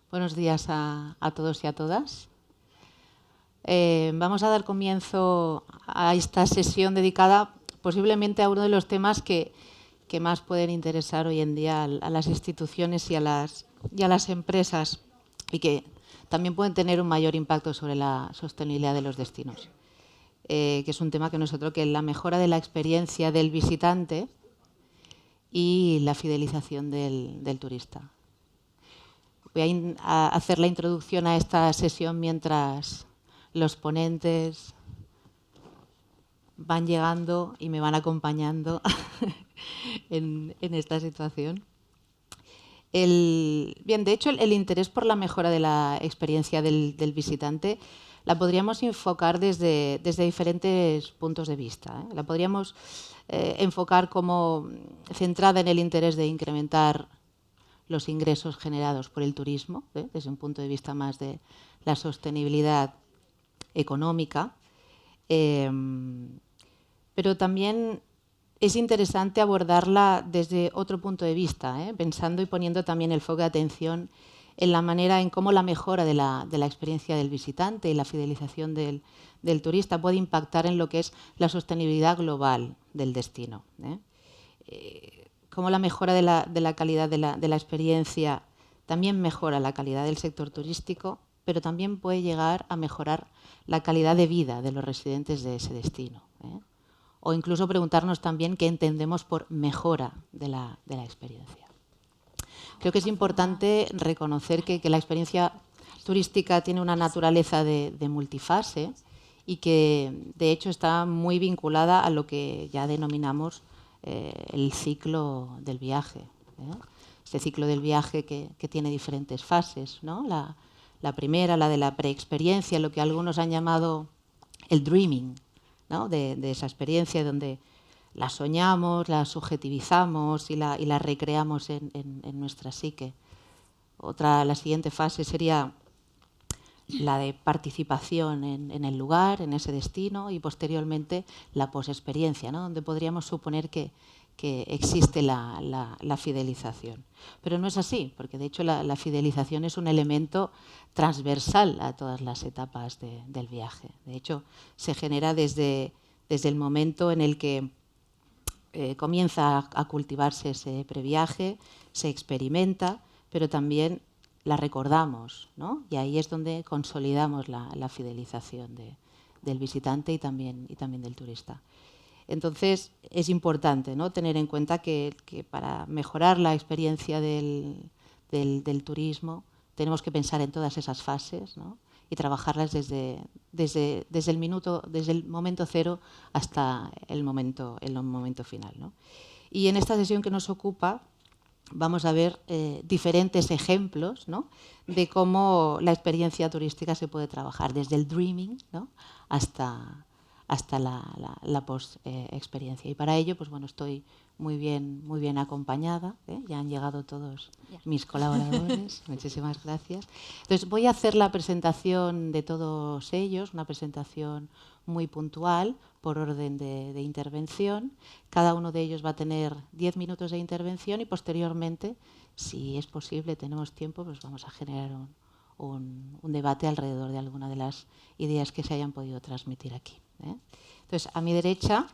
Buenos días a todos y a todas. Vamos a dar comienzo a esta sesión dedicada posiblemente a uno de los temas que más pueden interesar hoy en día a las instituciones y a las empresas y que también pueden tener un mayor impacto sobre la sostenibilidad de los destinos, que es un tema que no es otro que la mejora de la experiencia del visitante y la fidelización del turista. Voy a hacer la introducción a esta sesión mientras los ponentes van llegando y me van acompañando en esta situación. Bien, de hecho, el interés por la mejora de la experiencia del visitante la podríamos enfocar desde diferentes puntos de vista. La podríamos enfocar como centrada en el interés de incrementar los ingresos generados por el turismo, desde un punto de vista más de la sostenibilidad económica. Pero también es interesante abordarla desde otro punto de vista, pensando y poniendo también el foco de atención en la manera en cómo la mejora de la experiencia del visitante y la fidelización del turista puede impactar en lo que es la sostenibilidad global del destino. Cómo la mejora de la calidad de la experiencia también mejora la calidad del sector turístico, pero también puede llegar a mejorar la calidad de vida de los residentes de ese destino. O incluso preguntarnos también qué entendemos por mejora de la experiencia. Creo que es importante reconocer que la experiencia turística tiene una naturaleza de multifase y que, de hecho, está muy vinculada a lo que ya denominamos el ciclo del viaje. Este ciclo del viaje que tiene diferentes fases, ¿no? La primera, la de la preexperiencia, lo que algunos han llamado el dreaming, ¿no? de esa experiencia donde la soñamos, la subjetivizamos y la recreamos en nuestra psique. La siguiente fase sería la de participación en el lugar, en ese destino, y posteriormente la posexperiencia, ¿no? Donde podríamos suponer que existe la fidelización. Pero no es así, porque de hecho la fidelización es un elemento transversal a todas las etapas del viaje. De hecho, se genera desde el momento en el que comienza a cultivarse ese previaje, se experimenta, pero también la recordamos, ¿no? Y ahí es donde consolidamos la fidelización del visitante y también del turista. Entonces, es importante, ¿no?, tener en cuenta que para mejorar la experiencia del turismo tenemos que pensar en todas esas fases, ¿no?, y trabajarlas desde el momento cero hasta el momento final, ¿no? Y en esta sesión que nos ocupa vamos a ver diferentes ejemplos, ¿no?, de cómo la experiencia turística se puede trabajar desde el dreaming, ¿no?, hasta la post-experiencia. Y para ello, pues bueno, estoy muy bien acompañada. Ya han llegado todos mis colaboradores. Muchísimas gracias. Entonces, voy a hacer la presentación de todos ellos, una presentación muy puntual por orden de intervención. Cada uno de ellos va a tener 10 minutos de intervención y posteriormente, si es posible, tenemos tiempo, pues vamos a generar un debate alrededor de alguna de las ideas que se hayan podido transmitir aquí. Entonces, a mi derecha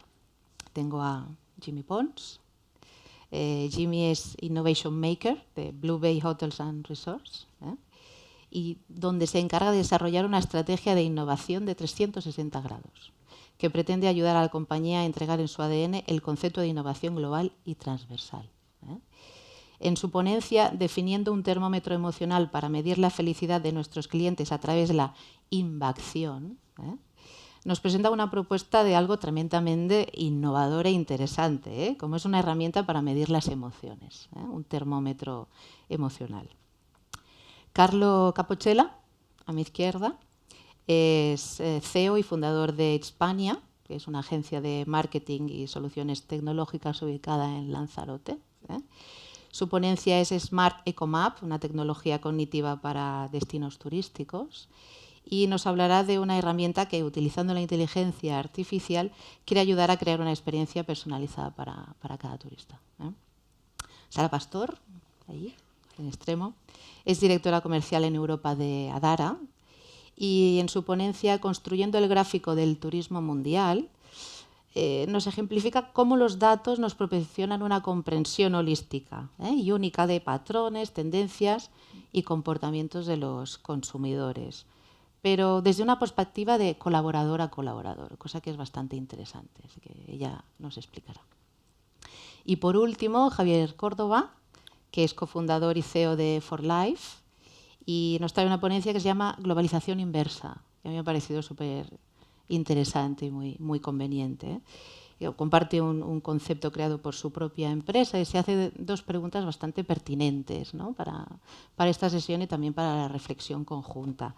tengo a Jimmy Pons. Jimmy es Innovation Maker de Blue Bay Hotels and Resorts, y donde se encarga de desarrollar una estrategia de innovación de 360 grados que pretende ayudar a la compañía a entregar en su ADN el concepto de innovación global y transversal. En su ponencia, definiendo un termómetro emocional para medir la felicidad de nuestros clientes a través de la invacción, nos presenta una propuesta de algo tremendamente innovador e interesante, como es una herramienta para medir las emociones, un termómetro emocional. Carlo Capocella, a mi izquierda, es CEO y fundador de Hispania, que es una agencia de marketing y soluciones tecnológicas ubicada en Lanzarote. Su ponencia es Smart Ecomap, una tecnología cognitiva para destinos turísticos, y nos hablará de una herramienta que, utilizando la inteligencia artificial, quiere ayudar a crear una experiencia personalizada para cada turista. Sara Pastor, ahí. en extremo. Es directora comercial en Europa de Adara y en su ponencia Construyendo el gráfico del turismo mundial nos ejemplifica cómo los datos nos proporcionan una comprensión holística y única de patrones, tendencias y comportamientos de los consumidores, pero desde una perspectiva de colaborador a colaborador, cosa que es bastante interesante, así que ella nos explicará. Y por último, Javier Córdoba, que es cofundador y CEO de For Life, y nos trae una ponencia que se llama Globalización Inversa, que a mí me ha parecido súper interesante y muy conveniente. Comparte un concepto creado por su propia empresa y se hace dos preguntas bastante pertinentes, ¿no? para esta sesión y también para la reflexión conjunta,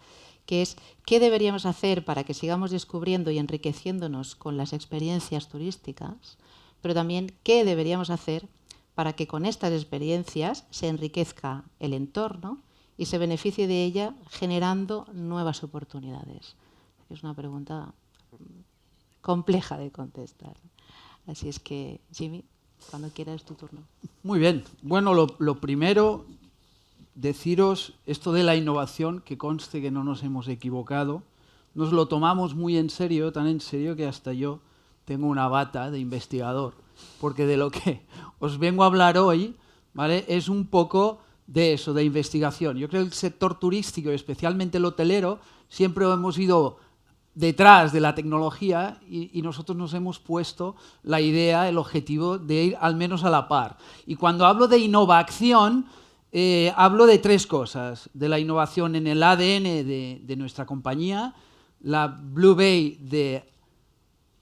que es ¿qué deberíamos hacer para que sigamos descubriendo y enriqueciéndonos con las experiencias turísticas? Pero también ¿qué deberíamos hacer para que con estas experiencias se enriquezca el entorno y se beneficie de ella generando nuevas oportunidades? Es una pregunta compleja de contestar. Así es que, Jimmy, cuando quieras es tu turno. Muy bien. Bueno, lo primero, deciros esto de la innovación, que conste que no nos hemos equivocado. Nos lo tomamos muy en serio, tan en serio que hasta yo tengo una bata de investigador, porque de lo que os vengo a hablar hoy, ¿vale?, es un poco de eso, de investigación. Yo creo que el sector turístico, especialmente el hotelero, siempre hemos ido detrás de la tecnología y nosotros nos hemos puesto la idea, el objetivo de ir al menos a la par. Y cuando hablo de innovación, hablo de tres cosas. De la innovación en el ADN de nuestra compañía, la Blue Bay de,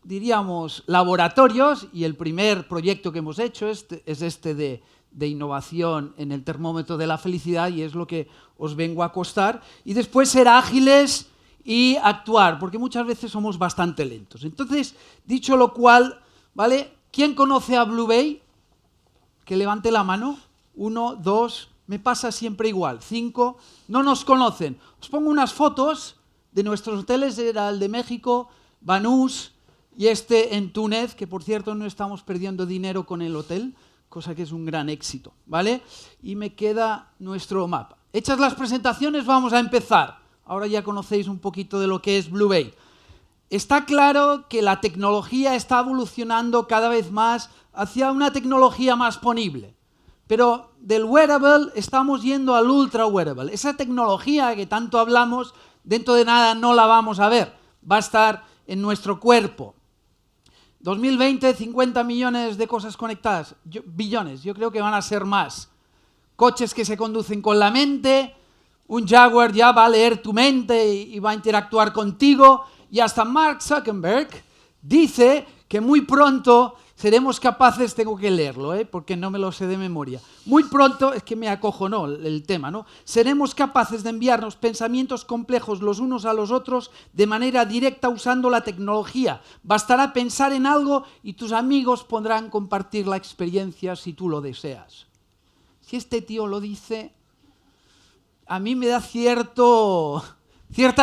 diríamos, laboratorios, y el primer proyecto que hemos hecho es este de innovación en el termómetro de la felicidad, y es lo que os vengo a contar. Y después ser ágiles y actuar, porque muchas veces somos bastante lentos. Entonces, dicho lo cual, ¿vale? ¿Quién conoce a Blue Bay? Que levante la mano. 1, 2, me pasa siempre igual. 5, no nos conocen. Os pongo unas fotos de nuestros hoteles, era el de México, Banús y este en Túnez, que por cierto no estamos perdiendo dinero con el hotel, cosa que es un gran éxito, ¿vale? Y me queda nuestro mapa. Hechas las presentaciones, vamos a empezar. Ahora ya conocéis un poquito de lo que es Blue Bay. Está claro que la tecnología está evolucionando cada vez más hacia una tecnología más ponible. Pero del wearable estamos yendo al ultra wearable. Esa tecnología que tanto hablamos, dentro de nada no la vamos a ver. Va a estar en nuestro cuerpo. 2020, 50 millones de cosas conectadas. Billones, yo creo que van a ser más. Coches que se conducen con la mente. Un Jaguar ya va a leer tu mente y va a interactuar contigo. Y hasta Mark Zuckerberg dice que muy pronto seremos capaces, tengo que leerlo, porque no me lo sé de memoria. Muy pronto, es que me acojonó el tema, ¿no? Seremos capaces de enviarnos pensamientos complejos los unos a los otros de manera directa usando la tecnología. Bastará pensar en algo y tus amigos podrán compartir la experiencia si tú lo deseas. Si este tío lo dice, a mí me da cierta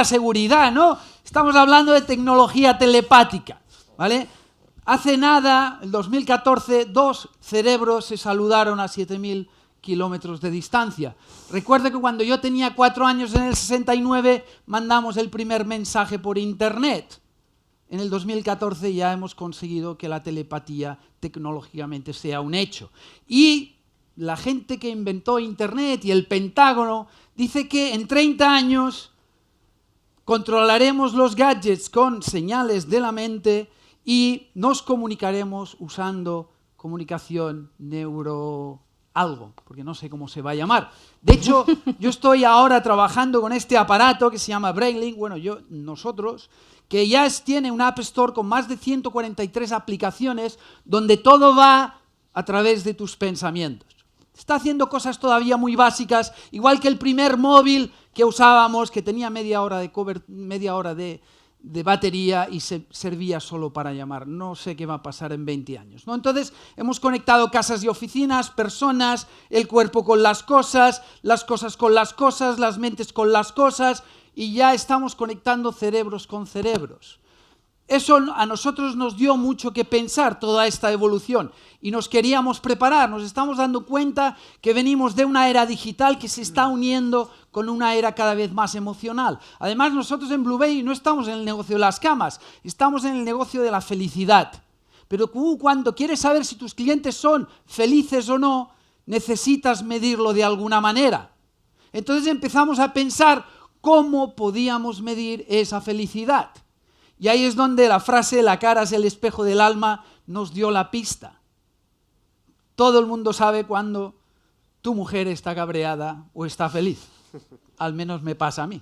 seguridad, ¿no? Estamos hablando de tecnología telepática, ¿vale? Hace nada, el 2014, 2 cerebros se saludaron a 7.000 kilómetros de distancia. Recuerdo que cuando yo tenía 4 años, en el 69, mandamos el primer mensaje por Internet. En el 2014 ya hemos conseguido que la telepatía tecnológicamente sea un hecho. Y la gente que inventó Internet y el Pentágono dice que en 30 años controlaremos los gadgets con señales de la mente y nos comunicaremos usando comunicación neuro algo, porque no sé cómo se va a llamar. De hecho, yo estoy ahora trabajando con este aparato que se llama Brainlink, nosotros, que ya tiene un App Store con más de 143 aplicaciones donde todo va a través de tus pensamientos. Está haciendo cosas todavía muy básicas, igual que el primer móvil que usábamos, que tenía media hora de batería y se servía solo para llamar. No sé qué va a pasar en 20 años, ¿no? Entonces, hemos conectado casas y oficinas, personas, el cuerpo con las cosas con las cosas, las mentes con las cosas, y ya estamos conectando cerebros con cerebros. Eso a nosotros nos dio mucho que pensar, toda esta evolución, y nos queríamos preparar. Nos estamos dando cuenta que venimos de una era digital que se está uniendo con una era cada vez más emocional. Además, nosotros en Blue Bay no estamos en el negocio de las camas, estamos en el negocio de la felicidad. Pero cuando quieres saber si tus clientes son felices o no, necesitas medirlo de alguna manera. Entonces empezamos a pensar cómo podíamos medir esa felicidad. Y ahí es donde la frase "la cara es el espejo del alma" nos dio la pista. Todo el mundo sabe cuando tu mujer está cabreada o está feliz. Al menos me pasa a mí.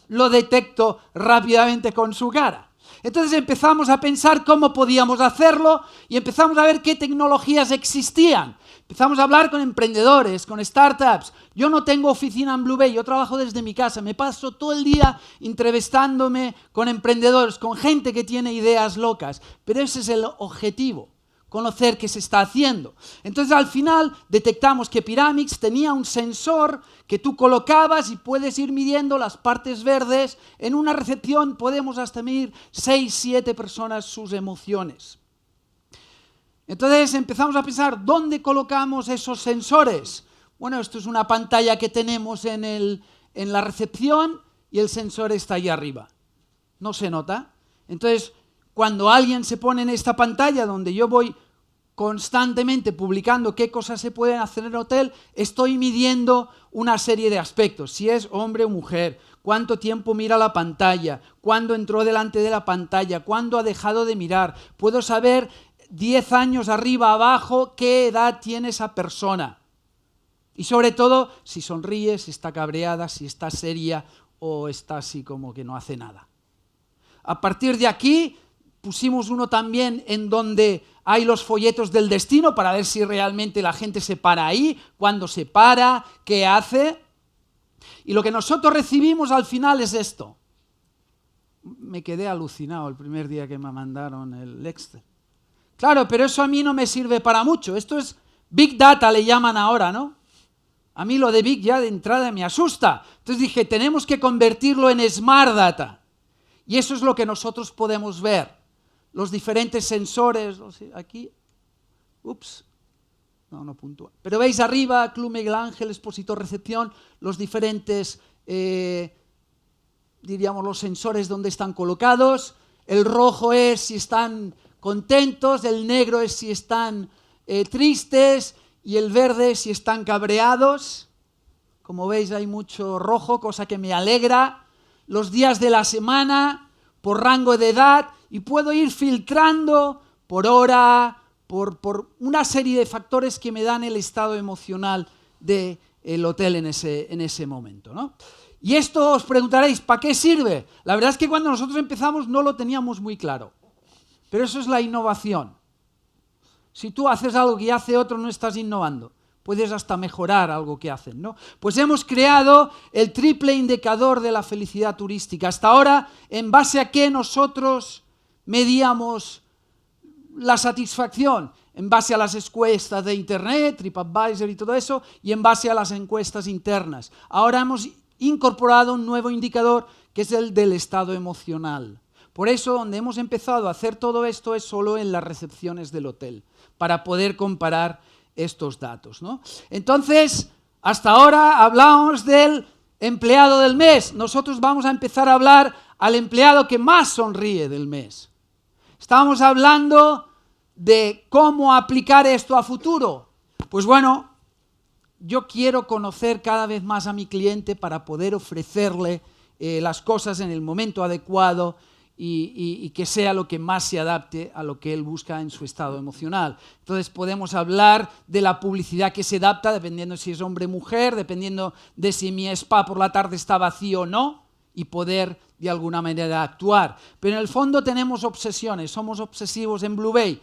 Lo detecto rápidamente con su cara. Entonces empezamos a pensar cómo podíamos hacerlo y empezamos a ver qué tecnologías existían. Empezamos a hablar con emprendedores, con startups. Yo no tengo oficina en Blue Bay, yo trabajo desde mi casa. Me paso todo el día entrevistándome con emprendedores, con gente que tiene ideas locas. Pero ese es el objetivo, conocer qué se está haciendo. Entonces al final detectamos que Pyramix tenía un sensor que tú colocabas y puedes ir midiendo las partes verdes. En una recepción podemos hasta medir 6, 7 personas sus emociones. Entonces empezamos a pensar, ¿dónde colocamos esos sensores? Bueno, esto es una pantalla que tenemos en la recepción y el sensor está ahí arriba. ¿No se nota? Entonces, cuando alguien se pone en esta pantalla donde yo voy constantemente publicando qué cosas se pueden hacer en el hotel, estoy midiendo una serie de aspectos, si es hombre o mujer, cuánto tiempo mira la pantalla, cuándo entró delante de la pantalla, cuándo ha dejado de mirar. Puedo saber 10 años arriba, abajo, qué edad tiene esa persona. Y sobre todo, si sonríe, si está cabreada, si está seria o está así como que no hace nada. A partir de aquí, pusimos uno también en donde hay los folletos del destino para ver si realmente la gente se para ahí, cuándo se para, qué hace. Y lo que nosotros recibimos al final es esto. Me quedé alucinado el primer día que me mandaron el Excel. Claro, pero eso a mí no me sirve para mucho. Esto es Big Data, le llaman ahora, ¿no? A mí lo de Big ya de entrada me asusta. Entonces dije, tenemos que convertirlo en Smart Data. Y eso es lo que nosotros podemos ver. Los diferentes sensores, aquí, no puntúa. Pero veis arriba, Club Miguel Ángel, expositor, recepción, los diferentes, diríamos, los sensores donde están colocados. El rojo es si están contentos, el negro es si están tristes y el verde es si están cabreados. Como veis hay mucho rojo, cosa que me alegra. Los días de la semana, por rango de edad, y puedo ir filtrando por hora, por una serie de factores que me dan el estado emocional del hotel en ese momento, ¿no? Y esto os preguntaréis, ¿para qué sirve? La verdad es que cuando nosotros empezamos no lo teníamos muy claro. Pero eso es la innovación. Si tú haces algo que hace otro, no estás innovando. Puedes hasta mejorar algo que hacen, ¿no? Pues hemos creado el triple indicador de la felicidad turística. Hasta ahora, ¿en base a qué nosotros medíamos la satisfacción? En base a las encuestas de Internet, TripAdvisor y todo eso, y en base a las encuestas internas. Ahora hemos incorporado un nuevo indicador que es el del estado emocional. Por eso, donde hemos empezado a hacer todo esto es solo en las recepciones del hotel, para poder comparar estos datos, ¿no? Entonces, hasta ahora hablamos del empleado del mes. Nosotros vamos a empezar a hablar al empleado que más sonríe del mes. Estábamos hablando de cómo aplicar esto a futuro. Pues bueno, yo quiero conocer cada vez más a mi cliente para poder ofrecerle las cosas en el momento adecuado y que sea lo que más se adapte a lo que él busca en su estado emocional. Entonces podemos hablar de la publicidad que se adapta dependiendo si es hombre o mujer, dependiendo de si mi spa por la tarde está vacío o no, y poder de alguna manera actuar. Pero en el fondo tenemos obsesiones, somos obsesivos en Blue Bay.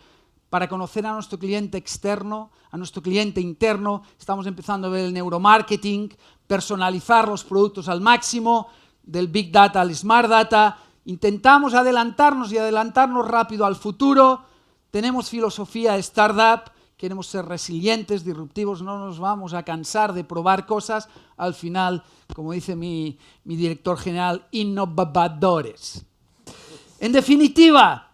Para conocer a nuestro cliente externo, a nuestro cliente interno, estamos empezando a ver el neuromarketing, personalizar los productos al máximo, del Big Data al Smart Data. Intentamos adelantarnos y adelantarnos rápido al futuro. Tenemos filosofía de startup, queremos ser resilientes, disruptivos, no nos vamos a cansar de probar cosas. Al final, como dice mi director general, innovadores. En definitiva,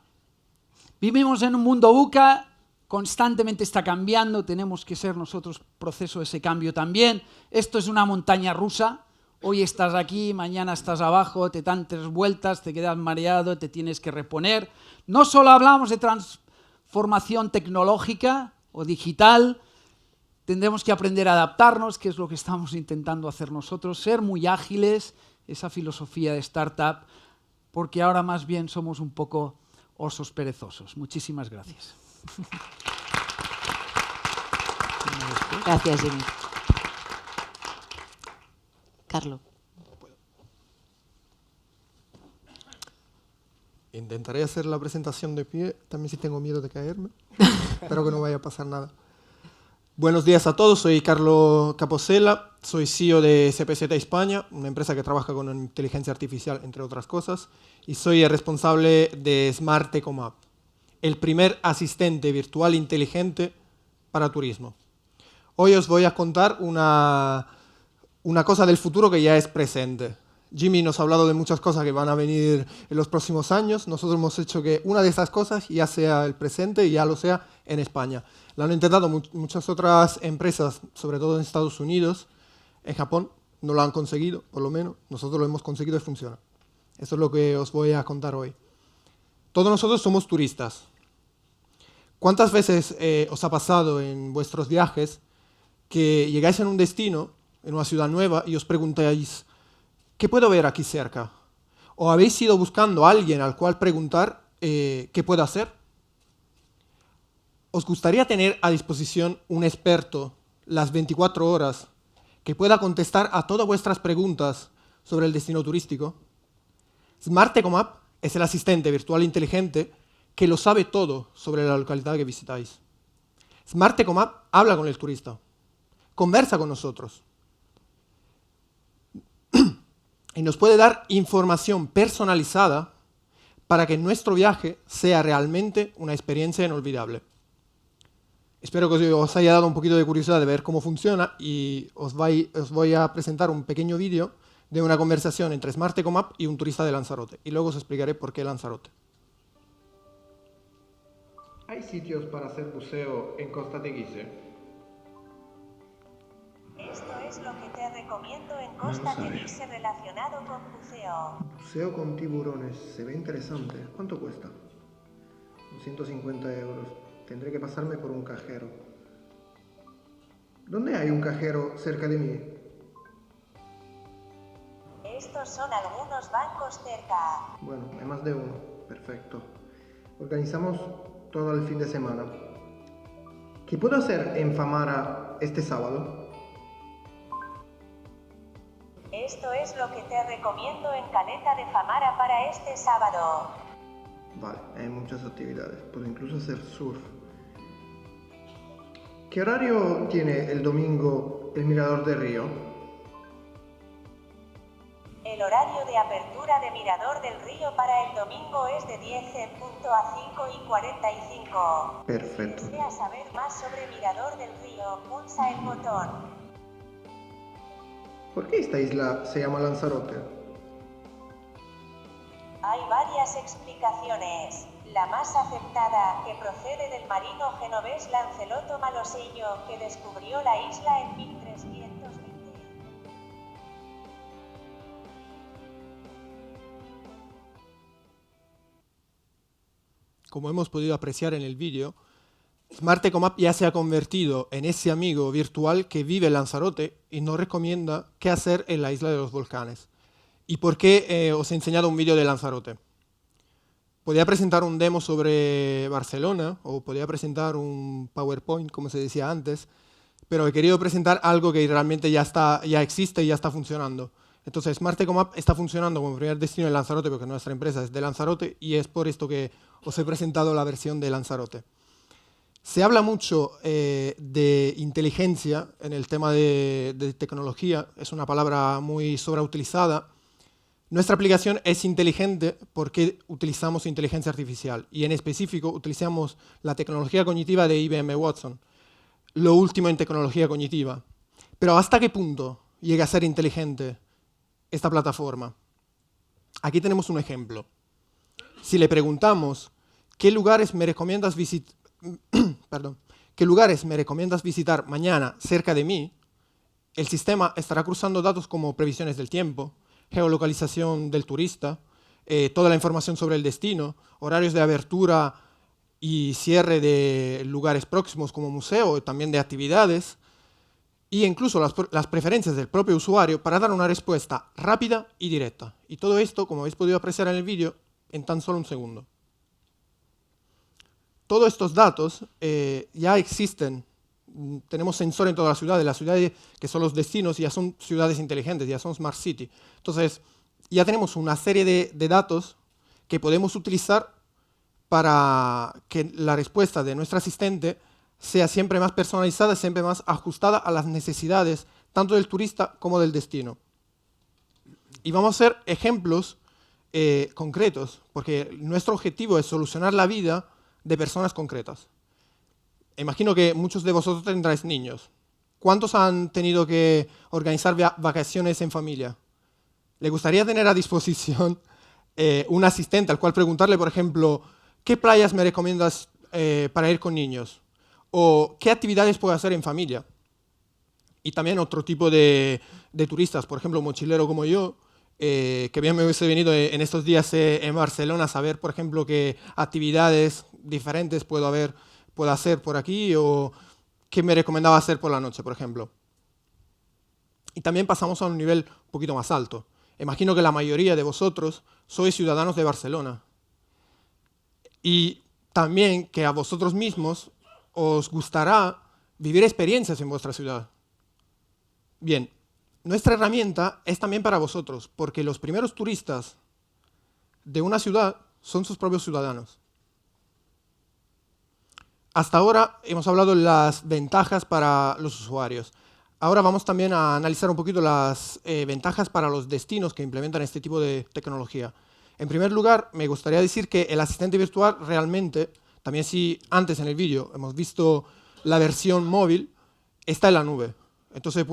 Vivimos en un mundo VUCA, constantemente está cambiando, tenemos que ser nosotros proceso de ese cambio también. Esto es una montaña rusa, hoy estás aquí, mañana estás abajo, te dan 3 vueltas, te quedas mareado, te tienes que reponer. No solo hablamos de transformación tecnológica o digital, tendremos que aprender a adaptarnos, que es lo que estamos intentando hacer nosotros, ser muy ágiles, esa filosofía de startup, porque ahora más bien somos un poco osos perezosos. Muchísimas gracias. Gracias, Jimmy. Carlos. Intentaré hacer la presentación de pie, también si tengo miedo de caerme. Espero que no vaya a pasar nada. Buenos días a todos, soy Carlos Caposella, soy CEO de CPZ España, una empresa que trabaja con inteligencia artificial, entre otras cosas, y soy el responsable de Smart Ecomap, el primer asistente virtual inteligente para turismo. Hoy os voy a contar una cosa del futuro que ya es presente. Jimmy nos ha hablado de muchas cosas que van a venir en los próximos años. Nosotros hemos hecho que una de esas cosas ya sea el presente y ya lo sea en España. Lo han intentado muchas otras empresas, sobre todo en Estados Unidos. En Japón no lo han conseguido, por lo menos. Nosotros lo hemos conseguido y funciona. Eso es lo que os voy a contar hoy. Todos nosotros somos turistas. ¿Cuántas veces os ha pasado en vuestros viajes que llegáis en un destino, en una ciudad nueva, y os preguntáis, ¿qué puedo ver aquí cerca? ¿O habéis ido buscando a alguien al cual preguntar qué puedo hacer? ¿Os gustaría tener a disposición un experto las 24 horas que pueda contestar a todas vuestras preguntas sobre el destino turístico? Smart Ecomap es el asistente virtual inteligente que lo sabe todo sobre la localidad que visitáis. Smart Ecomap habla con el turista, conversa con nosotros y nos puede dar información personalizada para que nuestro viaje sea realmente una experiencia inolvidable. Espero que os haya dado un poquito de curiosidad de ver cómo funciona y os voy a presentar un pequeño vídeo de una conversación entre Smart Ecomap y un turista de Lanzarote. Y luego os explicaré por qué Lanzarote. ¿Hay sitios para hacer buceo en Costa Teguise? Esto es lo que te recomiendo en Costa Teguise relacionado con buceo. Buceo con tiburones. Se ve interesante. ¿Cuánto cuesta? 250 €. Tendré que pasarme por un cajero. ¿Dónde hay un cajero cerca de mí? Estos son algunos bancos cerca. Bueno, hay más de uno. Perfecto. Organizamos todo el fin de semana. ¿Qué puedo hacer en Famara este sábado? Esto es lo que te recomiendo en Caleta de Famara para este sábado. Vale, hay muchas actividades. Puedo incluso hacer surf. ¿Qué horario tiene el domingo el Mirador de Río? El horario de apertura de Mirador del Río para el domingo es de 10 en punto a 5:45. Perfecto. Si deseas saber más sobre Mirador del Río, pulsa el botón. ¿Por qué esta isla se llama Lanzarote? Hay varias explicaciones. La más aceptada, que procede del marino genovés Lancelotto Malosegno, que descubrió la isla en 1320. Como hemos podido apreciar en el vídeo, Smart Ecomap ya se ha convertido en ese amigo virtual que vive en Lanzarote y nos recomienda qué hacer en la isla de los volcanes. ¿Y por qué os he enseñado un vídeo de Lanzarote? Podría presentar un demo sobre Barcelona o podría presentar un PowerPoint, como se decía antes, pero he querido presentar algo que realmente ya existe y ya está funcionando. Entonces, Smart Ecomap está funcionando como primer destino en Lanzarote porque nuestra empresa es de Lanzarote y es por esto que os he presentado la versión de Lanzarote. Se habla mucho de inteligencia en el tema de tecnología, es una palabra muy sobreutilizada. Nuestra aplicación es inteligente porque utilizamos inteligencia artificial y en específico utilizamos la tecnología cognitiva de IBM Watson, lo último en tecnología cognitiva. Pero ¿hasta qué punto llega a ser inteligente esta plataforma? Aquí tenemos un ejemplo. Si le preguntamos ¿qué lugares me recomiendas ¿qué lugares me recomiendas visitar mañana cerca de mí? El sistema estará cruzando datos como previsiones del tiempo, geolocalización del turista, toda la información sobre el destino, horarios de abertura y cierre de lugares próximos como museo, también de actividades, e incluso las preferencias del propio usuario para dar una respuesta rápida y directa. Y todo esto, como habéis podido apreciar en el vídeo, en tan solo un segundo. Todos estos datos ya existen. Tenemos sensor en todas las ciudades que son los destinos, ya son ciudades inteligentes, ya son Smart City. Entonces, ya tenemos una serie de datos que podemos utilizar para que la respuesta de nuestro asistente sea siempre más personalizada, siempre más ajustada a las necesidades tanto del turista como del destino. Y vamos a hacer ejemplos concretos, porque nuestro objetivo es solucionar la vida de personas concretas. Imagino que muchos de vosotros tendráis niños. ¿Cuántos han tenido que organizar vacaciones en familia? ¿Le gustaría tener a disposición un asistente al cual preguntarle, por ejemplo, ¿qué playas me recomiendas para ir con niños? ¿O qué actividades puedo hacer en familia? Y también otro tipo de turistas, por ejemplo, mochilero como yo, que bien me hubiese venido en estos días en Barcelona a saber, por ejemplo, qué actividades diferentes puedo hacer por aquí o qué me recomendaba hacer por la noche, por ejemplo. Y también pasamos a un nivel un poquito más alto. Imagino que la mayoría de vosotros sois ciudadanos de Barcelona. Y también que a vosotros mismos os gustará vivir experiencias en vuestra ciudad. Bien, nuestra herramienta es también para vosotros, porque los primeros turistas de una ciudad son sus propios ciudadanos. Hasta ahora hemos hablado de las ventajas para los usuarios. Ahora vamos también a analizar un poquito las ventajas para los destinos que implementan este tipo de tecnología. En primer lugar, me gustaría decir que el asistente virtual realmente, también si antes en el vídeo hemos visto la versión móvil, está en la nube. Entonces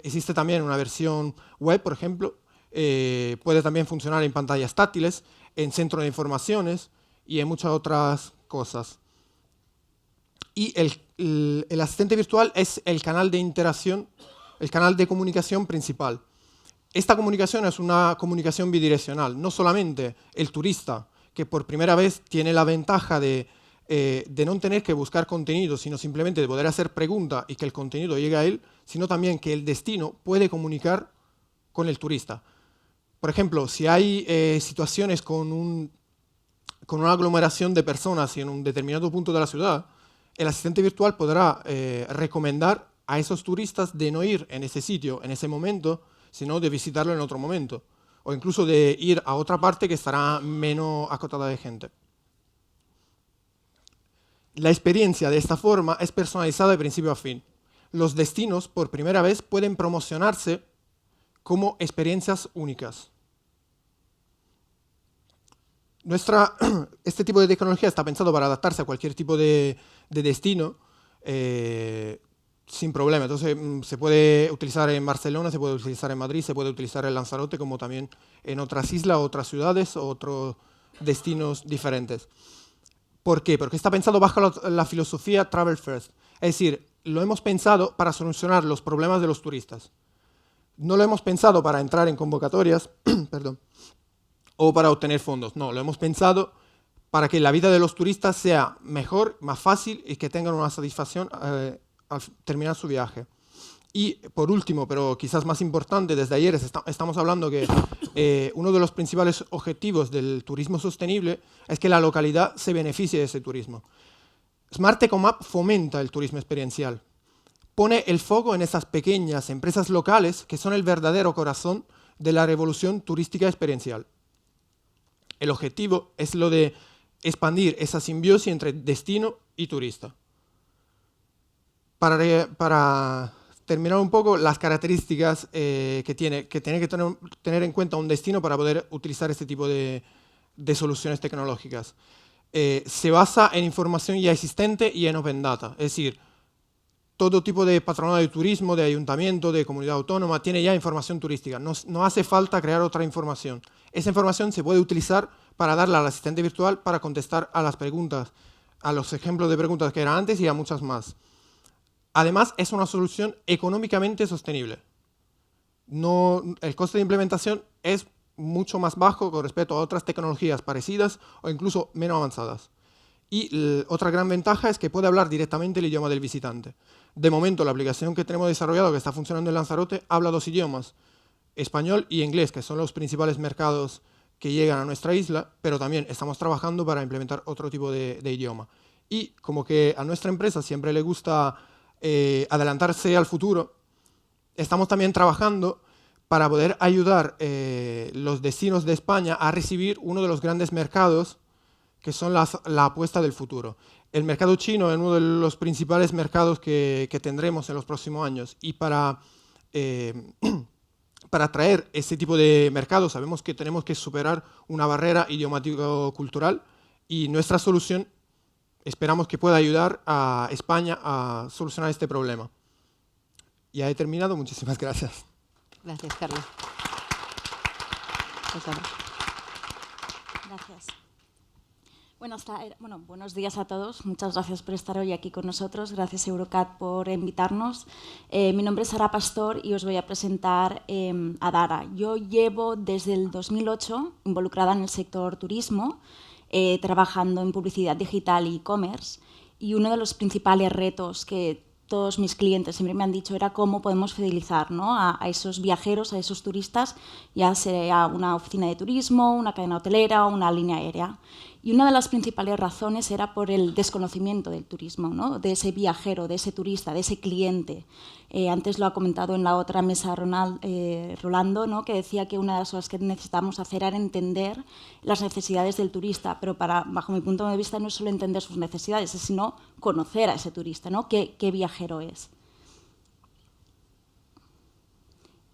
existe también una versión web, por ejemplo, puede también funcionar en pantallas táctiles, en centro de informaciones y en muchas otras cosas. Y el asistente virtual es el canal de interacción, el canal de comunicación principal. Esta comunicación es una comunicación bidireccional. No solamente el turista, que por primera vez tiene la ventaja de no tener que buscar contenido, sino simplemente de poder hacer preguntas y que el contenido llegue a él, sino también que el destino puede comunicar con el turista. Por ejemplo, si hay situaciones con una aglomeración de personas en un determinado punto de la ciudad, el asistente virtual podrá recomendar a esos turistas de no ir en ese sitio, en ese momento, sino de visitarlo en otro momento. O incluso de ir a otra parte que estará menos acotada de gente. La experiencia de esta forma es personalizada de principio a fin. Los destinos, por primera vez, pueden promocionarse como experiencias únicas. Este tipo de tecnología está pensado para adaptarse a cualquier tipo de destino sin problema. Entonces se puede utilizar en Barcelona, se puede utilizar en Madrid, se puede utilizar en Lanzarote, como también en otras islas, otras ciudades, otros destinos diferentes. ¿Por qué? Porque está pensado bajo la filosofía Travel First. Es decir, lo hemos pensado para solucionar los problemas de los turistas. No lo hemos pensado para entrar en convocatorias, perdón, o para obtener fondos. No, lo hemos pensado para que la vida de los turistas sea mejor, más fácil y que tengan una satisfacción al terminar su viaje. Y por último, pero quizás más importante, desde ayer estamos hablando que uno de los principales objetivos del turismo sostenible es que la localidad se beneficie de ese turismo. Smart Ecomap fomenta el turismo experiencial. Pone el foco en esas pequeñas empresas locales que son el verdadero corazón de la revolución turística experiencial. El objetivo es lo de expandir esa simbiosis entre destino y turista. Para terminar un poco, las características que tiene que tener en cuenta un destino para poder utilizar este tipo de soluciones tecnológicas. Se basa en información ya existente y en Open Data. Es decir, todo tipo de patronado de turismo, de ayuntamiento, de comunidad autónoma, tiene ya información turística. No hace falta crear otra información. Esa información se puede utilizar para darle al asistente virtual para contestar a las preguntas, a los ejemplos de preguntas que eran antes y a muchas más. Además, es una solución económicamente sostenible. El coste de implementación es mucho más bajo con respecto a otras tecnologías parecidas o incluso menos avanzadas. Y otra gran ventaja es que puede hablar directamente el idioma del visitante. De momento, la aplicación que tenemos desarrollado, que está funcionando en Lanzarote, habla 2 idiomas, español y inglés, que son los principales mercados que llegan a nuestra isla, pero también estamos trabajando para implementar otro tipo de idioma. Y como que a nuestra empresa siempre le gusta adelantarse al futuro, estamos también trabajando para poder ayudar los destinos de España a recibir uno de los grandes mercados que son la apuesta del futuro. El mercado chino es uno de los principales mercados que tendremos en los próximos años y para atraer ese tipo de mercados sabemos que tenemos que superar una barrera idiomático-cultural y nuestra solución esperamos que pueda ayudar a España a solucionar este problema. Ya he terminado, muchísimas gracias. Gracias, Carlos. Gracias. Buenos días a todos. Muchas gracias por estar hoy aquí con nosotros. Gracias, Eurocat, por invitarnos. Mi nombre es Sara Pastor y os voy a presentar a Dara. Yo llevo desde el 2008 involucrada en el sector turismo, trabajando en publicidad digital y e-commerce. Y uno de los principales retos que todos mis clientes siempre me han dicho era cómo podemos fidelizar, ¿no?, a esos viajeros, a esos turistas, ya sea una oficina de turismo, una cadena hotelera o una línea aérea. Y una de las principales razones era por el desconocimiento del turismo, ¿no?, de ese viajero, de ese turista, de ese cliente. Antes lo ha comentado en la otra mesa Rolando, ¿no?, que decía que una de las cosas que necesitamos hacer era entender las necesidades del turista, pero bajo mi punto de vista no es solo entender sus necesidades, sino conocer a ese turista, ¿no?, qué viajero es.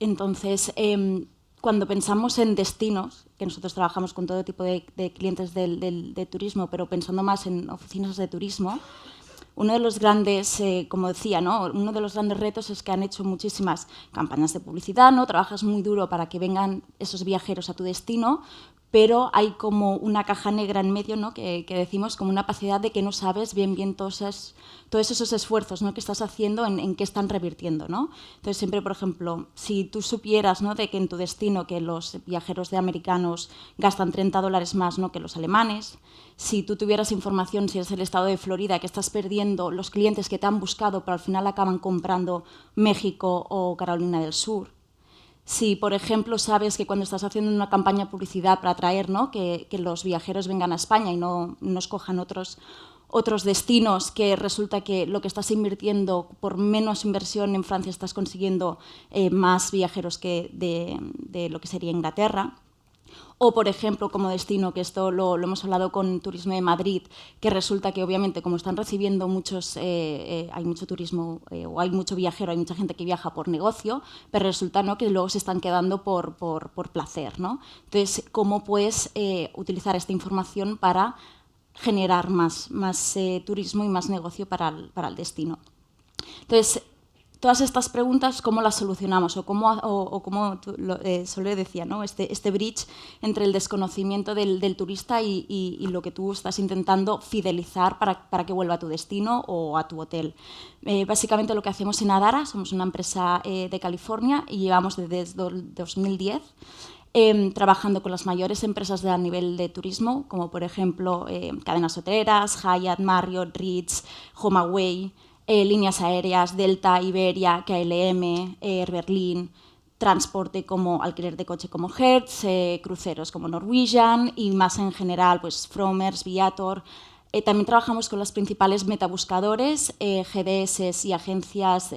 Entonces, cuando pensamos en destinos, que nosotros trabajamos con todo tipo de clientes de turismo, pero pensando más en oficinas de turismo, uno de los grandes, como decía, ¿no?, uno de los grandes retos es que han hecho muchísimas campañas de publicidad, ¿no?, trabajas muy duro para que vengan esos viajeros a tu destino, pero hay como una caja negra en medio, ¿no?, que decimos como una opacidad de que no sabes bien todos esos esfuerzos, ¿no?, que estás haciendo, en qué están revirtiendo, ¿no? Entonces, siempre, por ejemplo, si tú supieras, ¿no?, de que en tu destino que los viajeros de americanos gastan $30 más, ¿no?, que los alemanes, si tú tuvieras información, si eres el estado de Florida, que estás perdiendo los clientes que te han buscado, pero al final acaban comprando México o Carolina del Sur. Si, por ejemplo, sabes que cuando estás haciendo una campaña de publicidad para atraer, ¿no?, que los viajeros vengan a España y no escojan otros destinos, que resulta que lo que estás invirtiendo por menos inversión en Francia estás consiguiendo más viajeros que de lo que sería Inglaterra. O, por ejemplo, como destino, que esto lo hemos hablado con Turismo de Madrid, que resulta que obviamente como están recibiendo hay mucho turismo o hay mucho viajero, hay mucha gente que viaja por negocio, pero resulta, ¿no?, que luego se están quedando por placer, ¿no? Entonces, ¿cómo puedes utilizar esta información para generar más turismo y más negocio para el destino? Entonces, todas estas preguntas, ¿cómo las solucionamos? O como Soler decía, ¿no?, este bridge entre el desconocimiento del turista y lo que tú estás intentando fidelizar para que vuelva a tu destino o a tu hotel. Básicamente lo que hacemos en Adara, somos una empresa de California y llevamos desde 2010 trabajando con las mayores empresas a nivel de turismo, como por ejemplo cadenas hoteleras, Hyatt, Marriott, Ritz, HomeAway, líneas aéreas, Delta, Iberia, KLM, Air Berlin, transporte como alquiler de coche como Hertz, cruceros como Norwegian y más en general, pues Fromers, Viator. También trabajamos con los principales metabuscadores, GDS y agencias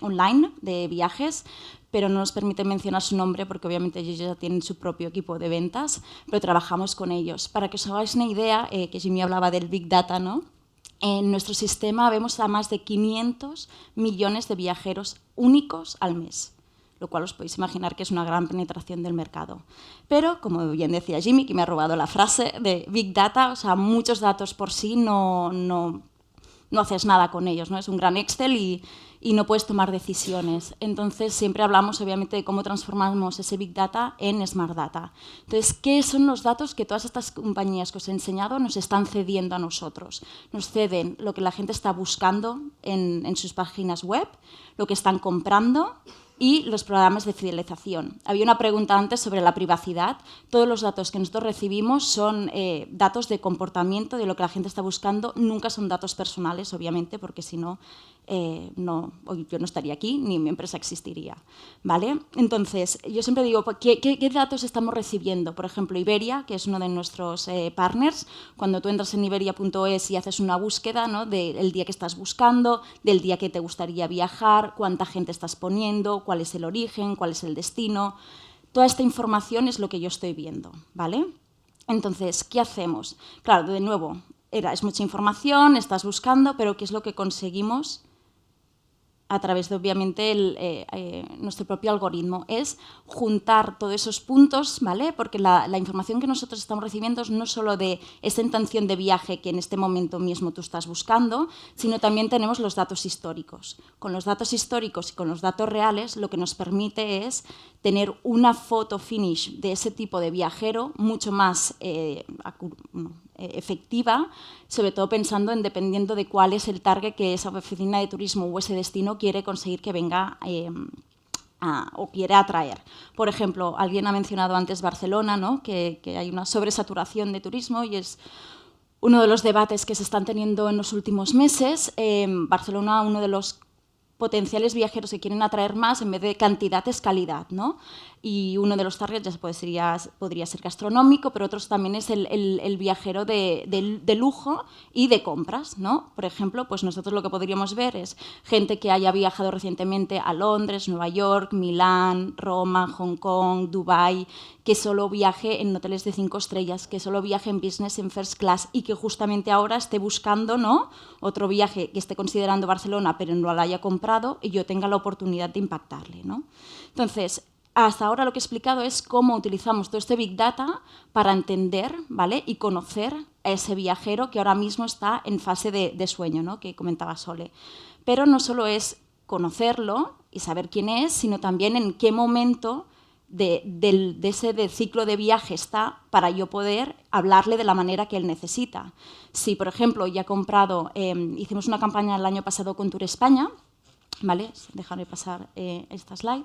online de viajes, pero no nos permite mencionar su nombre porque obviamente ellos ya tienen su propio equipo de ventas, pero trabajamos con ellos. Para que os hagáis una idea, que Jimmy hablaba del Big Data, ¿no?, en nuestro sistema vemos a más de 500 millones de viajeros únicos al mes, lo cual os podéis imaginar que es una gran penetración del mercado. Pero, como bien decía Jimmy, que me ha robado la frase de Big Data, o sea, muchos datos por sí no haces nada con ellos, ¿no? Es un gran Excel y y no puedes tomar decisiones. Entonces, siempre hablamos, obviamente, de cómo transformamos ese Big Data en Smart Data. Entonces, ¿qué son los datos que todas estas compañías que os he enseñado nos están cediendo a nosotros? Nos ceden lo que la gente está buscando en sus páginas web, lo que están comprando y los programas de fidelización. Había una pregunta antes sobre la privacidad. Todos los datos que nosotros recibimos son datos de comportamiento, de lo que la gente está buscando. Nunca son datos personales, obviamente, porque si no, yo no estaría aquí ni mi empresa existiría, ¿vale? Entonces, yo siempre digo, ¿qué datos estamos recibiendo? Por ejemplo, Iberia, que es uno de nuestros partners, cuando tú entras en iberia.es y haces una búsqueda, ¿no?, del día que estás buscando, del día que te gustaría viajar, cuánta gente estás poniendo, cuál es el origen, cuál es el destino. Toda esta información es lo que yo estoy viendo, ¿vale? Entonces, ¿qué hacemos? Claro, de nuevo, es mucha información, estás buscando, pero ¿qué es lo que conseguimos a través de, obviamente, nuestro propio algoritmo? Es juntar todos esos puntos, ¿vale? Porque la información que nosotros estamos recibiendo es no solo de esa intención de viaje que en este momento mismo tú estás buscando, sino también tenemos los datos históricos. Con los datos históricos y con los datos reales, lo que nos permite es tener una foto finish de ese tipo de viajero mucho más efectiva, sobre todo pensando en dependiendo de cuál es el target que esa oficina de turismo o ese destino quiere conseguir que venga o quiere atraer. Por ejemplo, alguien ha mencionado antes Barcelona, ¿no?, que hay una sobresaturación de turismo y es uno de los debates que se están teniendo en los últimos meses. Barcelona, uno de los potenciales viajeros que quieren atraer más, en vez de cantidad, es calidad, ¿no? Y uno de los targets ya podría ser gastronómico, pero otros también es el viajero de lujo y de compras, ¿no? Por ejemplo, pues nosotros lo que podríamos ver es gente que haya viajado recientemente a Londres, Nueva York, Milán, Roma, Hong Kong, Dubái, que solo viaje en hoteles de 5 estrellas, que solo viaje en business, en first class, y que justamente ahora esté buscando, ¿no?, otro viaje que esté considerando Barcelona, pero no lo haya comprado y yo tenga la oportunidad de impactarle, ¿no? Entonces, hasta ahora lo que he explicado es cómo utilizamos todo este Big Data para entender, ¿vale?, y conocer a ese viajero que ahora mismo está en fase de sueño, ¿no?, que comentaba Sole. Pero no solo es conocerlo y saber quién es, sino también en qué momento de ese ciclo de viaje está para yo poder hablarle de la manera que él necesita. Si, por ejemplo, ya ha comprado, hicimos una campaña el año pasado con Tour España, ¿vale? Déjame pasar esta slide.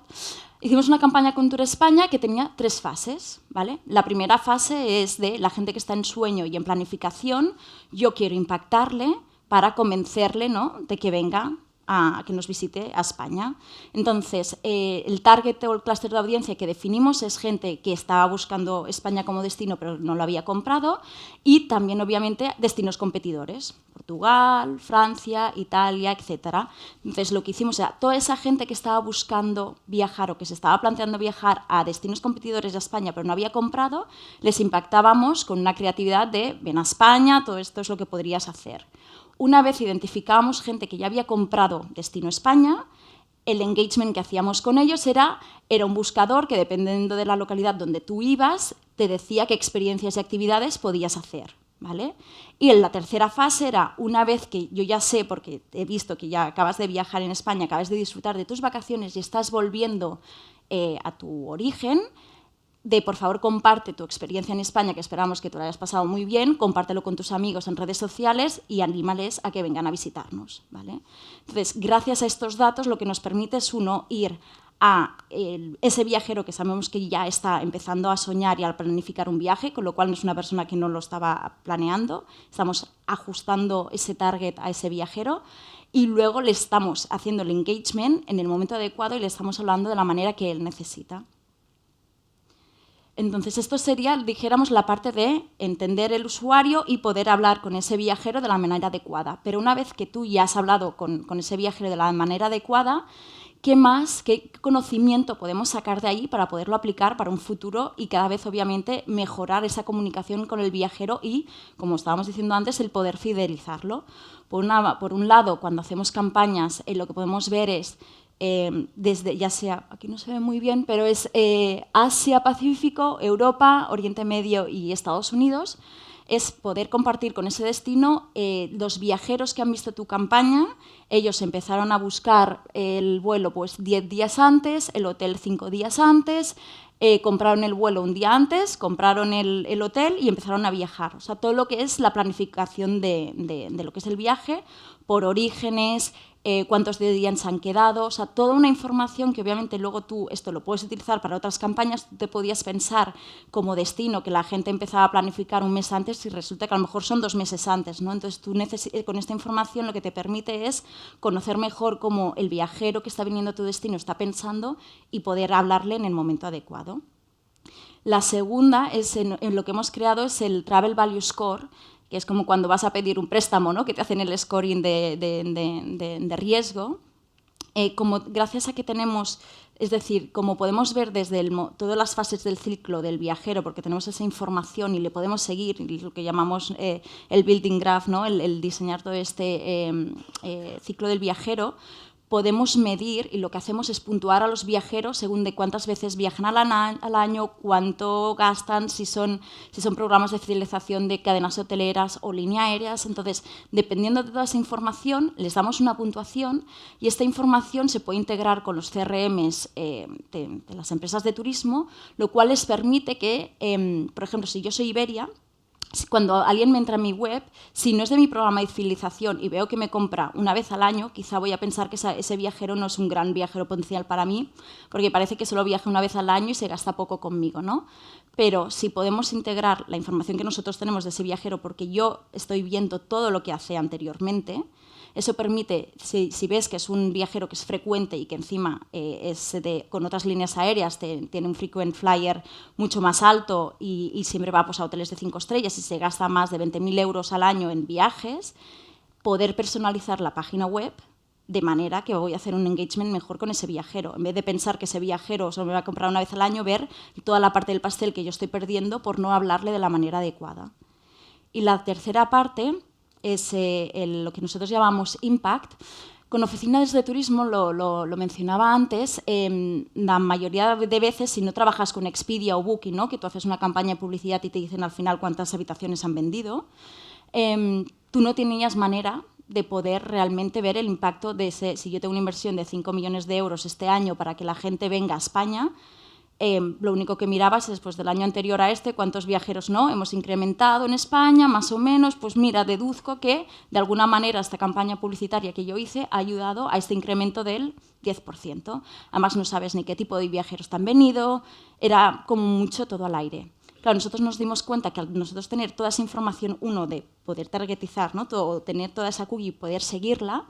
Hicimos una campaña con Tour España que tenía 3 fases, ¿vale? La primera fase es de la gente que está en sueño y en planificación. Yo quiero impactarle para convencerle, ¿no?, de que venga a que nos visite a España. Entonces, el target o el clúster de audiencia que definimos es gente que estaba buscando España como destino pero no lo había comprado, y también, obviamente, destinos competidores, Portugal, Francia, Italia, etc. Entonces, lo que hicimos era, toda esa gente que estaba buscando viajar o que se estaba planteando viajar a destinos competidores de España pero no había comprado, les impactábamos con una creatividad de ven a España, todo esto es lo que podrías hacer. Una vez identificábamos gente que ya había comprado Destino España, el engagement que hacíamos con ellos era un buscador que, dependiendo de la localidad donde tú ibas, te decía qué experiencias y actividades podías hacer, ¿vale? Y en la tercera fase era, una vez que yo ya sé, porque he visto que ya acabas de viajar en España, acabas de disfrutar de tus vacaciones y estás volviendo a tu origen, de por favor comparte tu experiencia en España, que esperamos que te lo hayas pasado muy bien, compártelo con tus amigos en redes sociales y anímales a que vengan a visitarnos, ¿vale? Entonces, gracias a estos datos lo que nos permite es, uno, ir a ese viajero que sabemos que ya está empezando a soñar y a planificar un viaje, con lo cual no es una persona que no lo estaba planeando, estamos ajustando ese target a ese viajero, y luego le estamos haciendo el engagement en el momento adecuado y le estamos hablando de la manera que él necesita. Entonces, esto sería, dijéramos, la parte de entender el usuario y poder hablar con ese viajero de la manera adecuada. Pero una vez que tú ya has hablado con ese viajero de la manera adecuada, ¿qué más, qué conocimiento podemos sacar de ahí para poderlo aplicar para un futuro y cada vez, obviamente, mejorar esa comunicación con el viajero y, como estábamos diciendo antes, el poder fidelizarlo? Por un lado, cuando hacemos campañas, lo que podemos ver es desde, ya sea, aquí no se ve muy bien, pero es Asia, Pacífico, Europa, Oriente Medio y Estados Unidos. es poder compartir con ese destino los viajeros que han visto tu campaña. Ellos empezaron a buscar el vuelo pues 10 días antes, el hotel 5 días antes, compraron el vuelo un día antes, compraron el hotel y empezaron a viajar. O sea, todo lo que es la planificación de lo que es el viaje, por orígenes, cuántos días se han quedado, o sea, toda una información que obviamente luego tú esto lo puedes utilizar para otras campañas. Tú te podías pensar como destino que la gente empezaba a planificar un mes antes y resulta que a lo mejor son 2 meses antes, ¿no? Entonces tú con esta información lo que te permite es conocer mejor cómo el viajero que está viniendo a tu destino está pensando y poder hablarle en el momento adecuado. La segunda es en lo que hemos creado es el Travel Value Score, que es como cuando vas a pedir un préstamo, ¿no? Que te hacen el scoring de riesgo. Gracias a que tenemos, es decir, como podemos ver desde todas las fases del ciclo del viajero, porque tenemos esa información y le podemos seguir, lo que llamamos el building graph, ¿no? el diseñar todo este ciclo del viajero, podemos medir, y lo que hacemos es puntuar a los viajeros según de cuántas veces viajan al año, cuánto gastan, si son programas de fidelización de cadenas hoteleras o líneas aéreas. Entonces, dependiendo de toda esa información, les damos una puntuación y esta información se puede integrar con los CRMs de las empresas de turismo, lo cual les permite que, por ejemplo, si yo soy Iberia, cuando alguien me entra a mi web, si no es de mi programa de fidelización y veo que me compra una vez al año, quizá voy a pensar que ese viajero no es un gran viajero potencial para mí, porque parece que solo viaja una vez al año y se gasta poco conmigo, ¿no? Pero si podemos integrar la información que nosotros tenemos de ese viajero, porque yo estoy viendo todo lo que hace anteriormente, eso permite, si ves que es un viajero que es frecuente y que encima con otras líneas aéreas tiene un frequent flyer mucho más alto y siempre va pues, a hoteles de 5 estrellas y se gasta más de 20.000 euros al año en viajes, poder personalizar la página web de manera que voy a hacer un engagement mejor con ese viajero. En vez de pensar que ese viajero solo me va a comprar una vez al año, ver toda la parte del pastel que yo estoy perdiendo por no hablarle de la manera adecuada. Y la tercera parte es lo que nosotros llamamos impact. Con oficinas de turismo, lo mencionaba antes, la mayoría de veces, si no trabajas con Expedia o Booking, ¿no? Que tú haces una campaña de publicidad y te dicen al final cuántas habitaciones han vendido, tú no tenías manera de poder realmente ver el impacto de si yo tengo una inversión de 5 millones de euros este año para que la gente venga a España. Lo único que mirabas es pues, del año anterior a cuántos viajeros no hemos incrementado en España, más o menos, pues mira, deduzco que de alguna manera esta campaña publicitaria que yo hice ha ayudado a este incremento del 10%. Además no sabes ni qué tipo de viajeros te han venido, era como mucho todo al aire. Claro, nosotros nos dimos cuenta que al nosotros tener toda esa información, de poder targetizar, ¿no? Tener toda esa cookie y poder seguirla,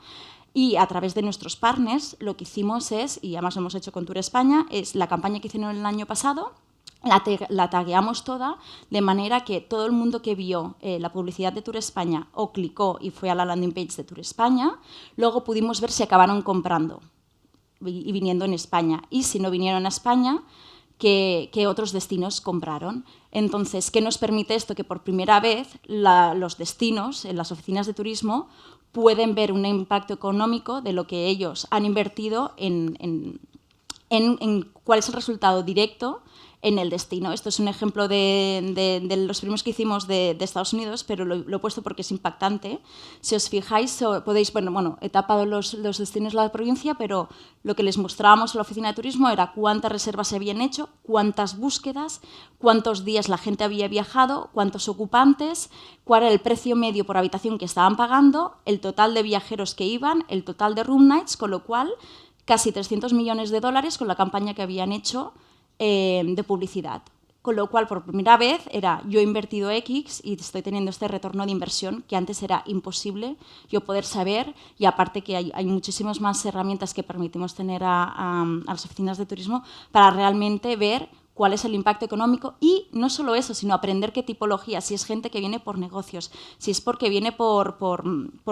y a través de nuestros partners lo que hicimos es, y además lo hemos hecho con Tour España, es la campaña que hicieron el año pasado, la tagueamos toda de manera que todo el mundo que vio la publicidad de Tour España o clicó y fue a la landing page de Tour España, luego pudimos ver si acabaron comprando y viniendo en España. Y si no vinieron a España, que otros destinos compraron. Entonces, ¿qué nos permite esto? Que por primera vez los destinos, en las oficinas de turismo, pueden ver un impacto económico de lo que ellos han invertido en cuál es el resultado directo en el destino. Esto es un ejemplo de los primeros que hicimos de Estados Unidos, pero lo he puesto porque es impactante. Si os fijáis, podéis, he tapado los destinos de la provincia, pero lo que les mostrábamos a la oficina de turismo era cuántas reservas se habían hecho, cuántas búsquedas, cuántos días la gente había viajado, cuántos ocupantes, cuál era el precio medio por habitación que estaban pagando, el total de viajeros que iban, el total de room nights, con lo cual casi 300 millones de dólares con la campaña que habían hecho de publicidad. Con lo cual, por primera vez, yo he invertido X y estoy teniendo este retorno de inversión que antes era imposible yo poder saber, y aparte que hay muchísimas más herramientas que permitimos tener a las oficinas de turismo para realmente ver cuál es el impacto económico, y no solo eso, sino aprender qué tipología, si es gente que viene por negocios, si es porque viene por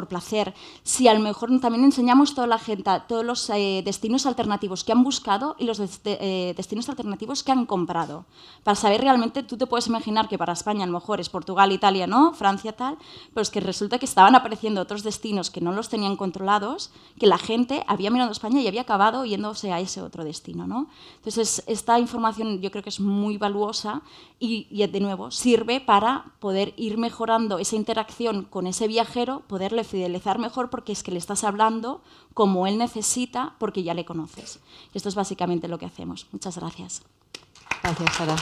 placer, si a lo mejor también enseñamos toda la gente, todos los destinos alternativos que han buscado y los destinos alternativos que han comprado, para saber realmente. Tú te puedes imaginar que para España a lo mejor es Portugal, Italia, ¿no? Francia, tal, pero es que resulta que estaban apareciendo otros destinos que no los tenían controlados, que la gente había mirado a España y había acabado yéndose a ese otro destino, ¿no? Entonces, esta información yo creo que es muy valuosa y de nuevo, sirve para poder ir mejorando esa interacción con ese viajero, poderle fidelizar mejor porque es que le estás hablando como él necesita porque ya le conoces. Y esto es básicamente lo que hacemos. Muchas gracias. Gracias, Sara.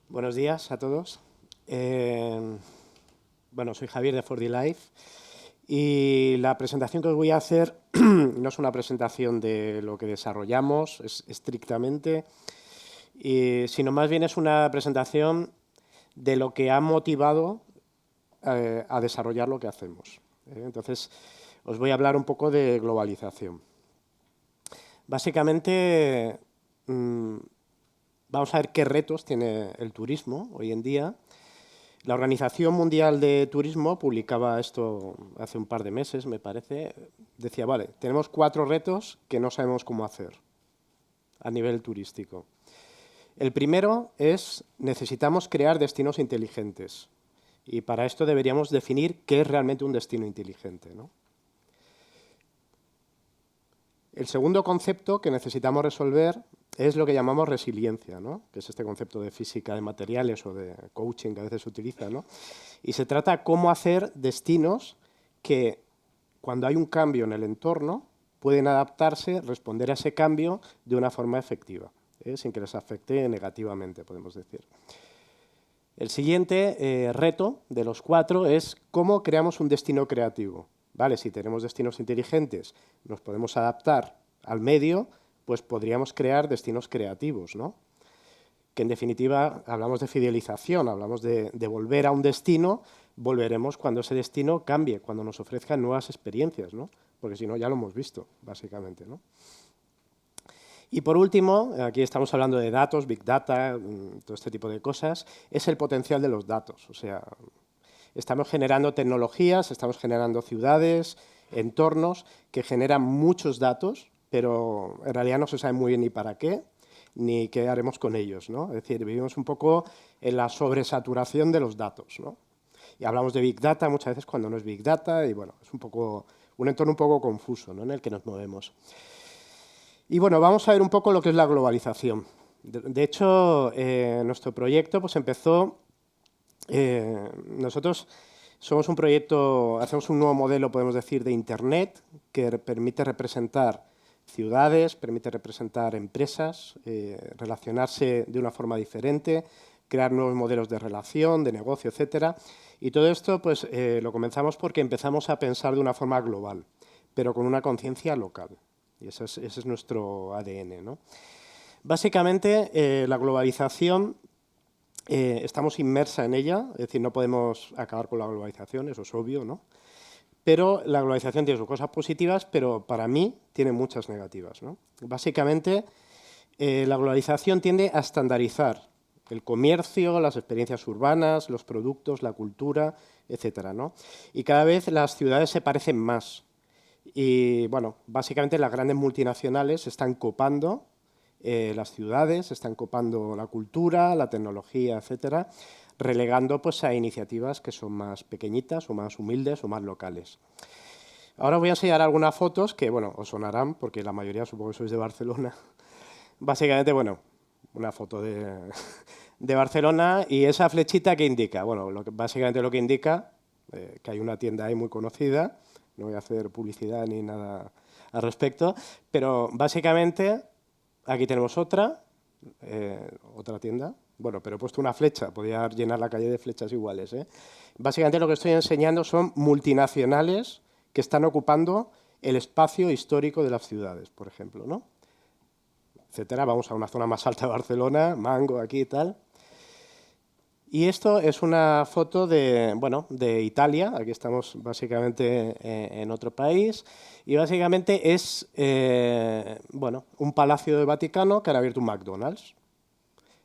Buenos días a todos. Bueno, soy Javier de 4D Life y la presentación que os voy a hacer no es una presentación de lo que desarrollamos estrictamente, sino más bien es una presentación de lo que ha motivado a desarrollar lo que hacemos. Entonces, os voy a hablar un poco de globalización. Básicamente, vamos a ver qué retos tiene el turismo hoy en día. La Organización Mundial de Turismo publicaba esto hace un par de meses, me parece. Decía, vale, tenemos 4 retos que no sabemos cómo hacer a nivel turístico. El primero es, necesitamos crear destinos inteligentes. Y para esto deberíamos definir qué es realmente un destino inteligente, ¿no? El segundo concepto que necesitamos resolver es lo que llamamos resiliencia, ¿no? Que es este concepto de física de materiales o de coaching que a veces se utiliza, ¿no? Y se trata de cómo hacer destinos que, cuando hay un cambio en el entorno, pueden adaptarse, responder a ese cambio de una forma efectiva, sin que les afecte negativamente, podemos decir. El siguiente reto de los 4 es cómo creamos un destino creativo. ¿Vale? Si tenemos destinos inteligentes, nos podemos adaptar al medio, pues podríamos crear destinos creativos, ¿no? Que en definitiva hablamos de fidelización, hablamos de volver a un destino, volveremos cuando ese destino cambie, cuando nos ofrezcan nuevas experiencias, ¿no? Porque si no ya lo hemos visto, básicamente, ¿no? Y por último, aquí estamos hablando de datos, Big Data, todo este tipo de cosas, es el potencial de los datos, o sea, estamos generando tecnologías, estamos generando ciudades, entornos que generan muchos datos, pero en realidad no se sabe muy bien ni para qué, ni qué haremos con ellos, ¿no? Es decir, vivimos un poco en la sobresaturación de los datos, ¿no? Y hablamos de Big Data muchas veces cuando no es Big Data y, bueno, es un entorno un poco confuso, ¿no? En el que nos movemos. Y, bueno, vamos a ver un poco lo que es la globalización. De hecho, nuestro proyecto pues empezó... nosotros somos un proyecto, hacemos un nuevo modelo, podemos decir, de Internet que permite representar ciudades, permite representar empresas, relacionarse de una forma diferente, crear nuevos modelos de relación, de negocio, etcétera. Y todo esto pues, lo comenzamos porque empezamos a pensar de una forma global, pero con una conciencia local. Y ese es nuestro ADN, ¿no? Básicamente, la globalización... estamos inmersa en ella, es decir, no podemos acabar con la globalización, eso es obvio, ¿no? Pero la globalización tiene sus cosas positivas, pero para mí tiene muchas negativas, ¿no? Básicamente, la globalización tiende a estandarizar el comercio, las experiencias urbanas, los productos, la cultura, etcétera, ¿no? Y cada vez las ciudades se parecen más. Y, bueno, básicamente las grandes multinacionales están copando las ciudades, están copando la cultura, la tecnología, etcétera, relegando pues, a iniciativas que son más pequeñitas o más humildes o más locales. Ahora os voy a enseñar algunas fotos que, bueno, os sonarán, porque la mayoría supongo que sois de Barcelona. Básicamente, bueno, una foto de Barcelona y esa flechita que indica, bueno, básicamente lo que indica que hay una tienda ahí muy conocida, no voy a hacer publicidad ni nada al respecto, pero básicamente... Aquí tenemos otra tienda. Bueno, pero he puesto una flecha, podría llenar la calle de flechas iguales, ¿eh? Básicamente lo que estoy enseñando son multinacionales que están ocupando el espacio histórico de las ciudades, por ejemplo, ¿no? Etcétera. Vamos a una zona más alta de Barcelona, Mango, aquí y tal. Y esto es una foto de Italia, aquí estamos básicamente en otro país, y básicamente es un palacio del Vaticano que ha abierto un McDonald's.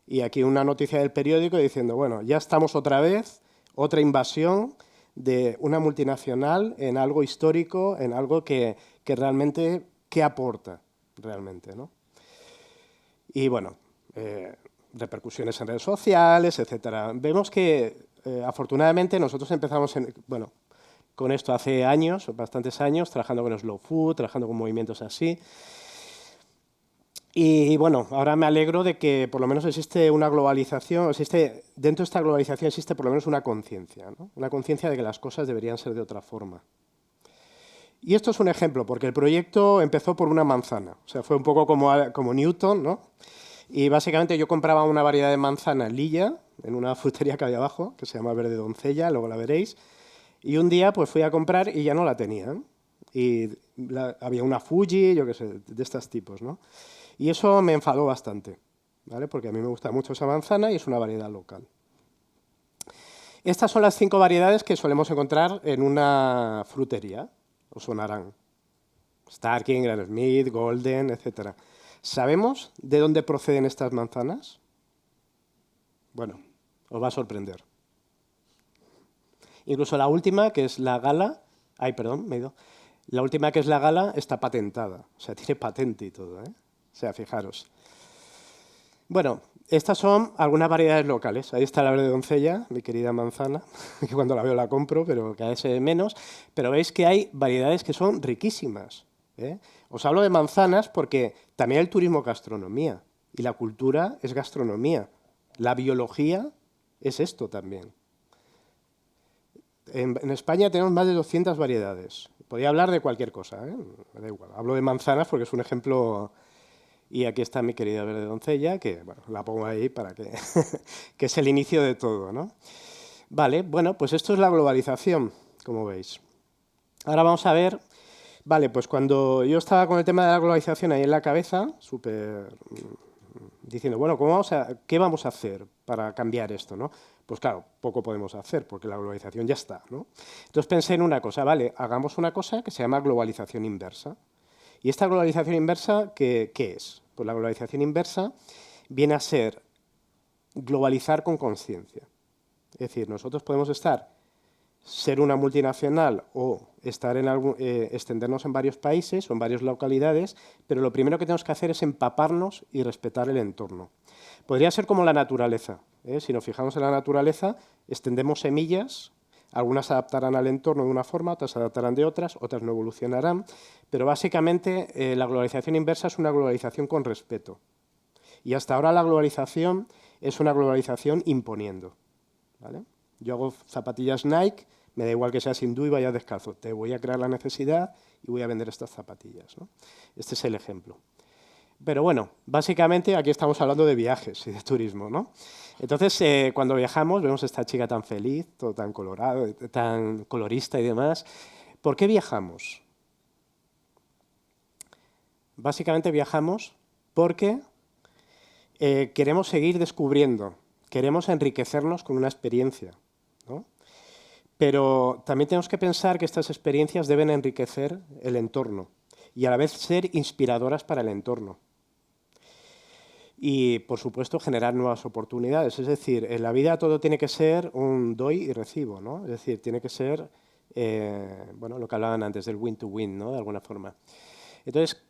Y aquí una noticia del periódico diciendo, bueno, ya estamos otra vez, otra invasión de una multinacional en algo histórico, en algo que realmente, ¿qué aporta realmente, ¿no? Y bueno... repercusiones en redes sociales, etcétera. Vemos que, afortunadamente, nosotros empezamos con esto hace años, bastantes años, trabajando con Slow Food, trabajando con movimientos así. Y bueno, ahora me alegro de que por lo menos existe una globalización, dentro de esta globalización existe por lo menos una conciencia, ¿no? Una conciencia de que las cosas deberían ser de otra forma. Y esto es un ejemplo, porque el proyecto empezó por una manzana, o sea, fue un poco como Newton, ¿no? Y básicamente yo compraba una variedad de manzana Lilla, en una frutería que había abajo, que se llama Verde Doncella, luego la veréis, y un día pues fui a comprar y ya no la tenían. Y había una Fuji, yo qué sé, de estos tipos, ¿no? Y eso me enfadó bastante, ¿vale? Porque a mí me gusta mucho esa manzana y es una variedad local. Estas son las 5 variedades que solemos encontrar en una frutería, os sonarán. Starking, Granny Smith, Golden, etc. ¿Sabemos de dónde proceden estas manzanas? Bueno, os va a sorprender. Incluso la última, que es la Gala, la última, que es la Gala, está patentada, o sea, tiene patente y todo, ¿eh? O sea, fijaros. Bueno, estas son algunas variedades locales. Ahí está la Verde Doncella, mi querida manzana, que cuando la veo la compro, pero cada vez menos. Pero veis que hay variedades que son riquísimas, ¿eh? Os hablo de manzanas porque también el turismo es gastronomía y la cultura es gastronomía. La biología es esto también. En España tenemos más de 200 variedades. Podría hablar de cualquier cosa, ¿eh? Me da igual. Hablo de manzanas porque es un ejemplo. Y aquí está mi querida Verde Doncella, que bueno, la pongo ahí para que, que es el inicio de todo, ¿no? Vale, bueno, pues esto es la globalización, como veis. Ahora vamos a ver, vale, pues cuando yo estaba con el tema de la globalización ahí en la cabeza, diciendo, bueno, ¿qué vamos a hacer para cambiar esto, ¿no? Pues claro, poco podemos hacer, porque la globalización ya está, ¿no? Entonces pensé en una cosa, vale, hagamos una cosa que se llama globalización inversa. ¿Y esta globalización inversa qué es? Pues la globalización inversa viene a ser globalizar con conciencia. Es decir, nosotros podemos ser una multinacional o extendernos en varios países o en varias localidades, pero lo primero que tenemos que hacer es empaparnos y respetar el entorno. Podría ser como la naturaleza, ¿eh? Si nos fijamos en la naturaleza, extendemos semillas. Algunas se adaptarán al entorno de una forma, otras se adaptarán de otras no evolucionarán, pero básicamente la globalización inversa es una globalización con respeto. Y hasta ahora la globalización es una globalización imponiendo, ¿vale? Yo hago zapatillas Nike, me da igual que seas hindú y vayas descalzo, te voy a crear la necesidad y voy a vender estas zapatillas, ¿no? Este es el ejemplo. Pero bueno, básicamente aquí estamos hablando de viajes y de turismo, ¿no? Entonces, cuando viajamos, vemos a esta chica tan feliz, todo tan colorado, tan colorista y demás. ¿Por qué viajamos? Básicamente viajamos porque queremos seguir descubriendo, queremos enriquecernos con una experiencia, ¿no? Pero también tenemos que pensar que estas experiencias deben enriquecer el entorno y a la vez ser inspiradoras para el entorno. Y, por supuesto, generar nuevas oportunidades. Es decir, en la vida todo tiene que ser un doy y recibo, ¿no? Es decir, tiene que ser, bueno, lo que hablaban antes del win-to-win, ¿no? De alguna forma. Entonces,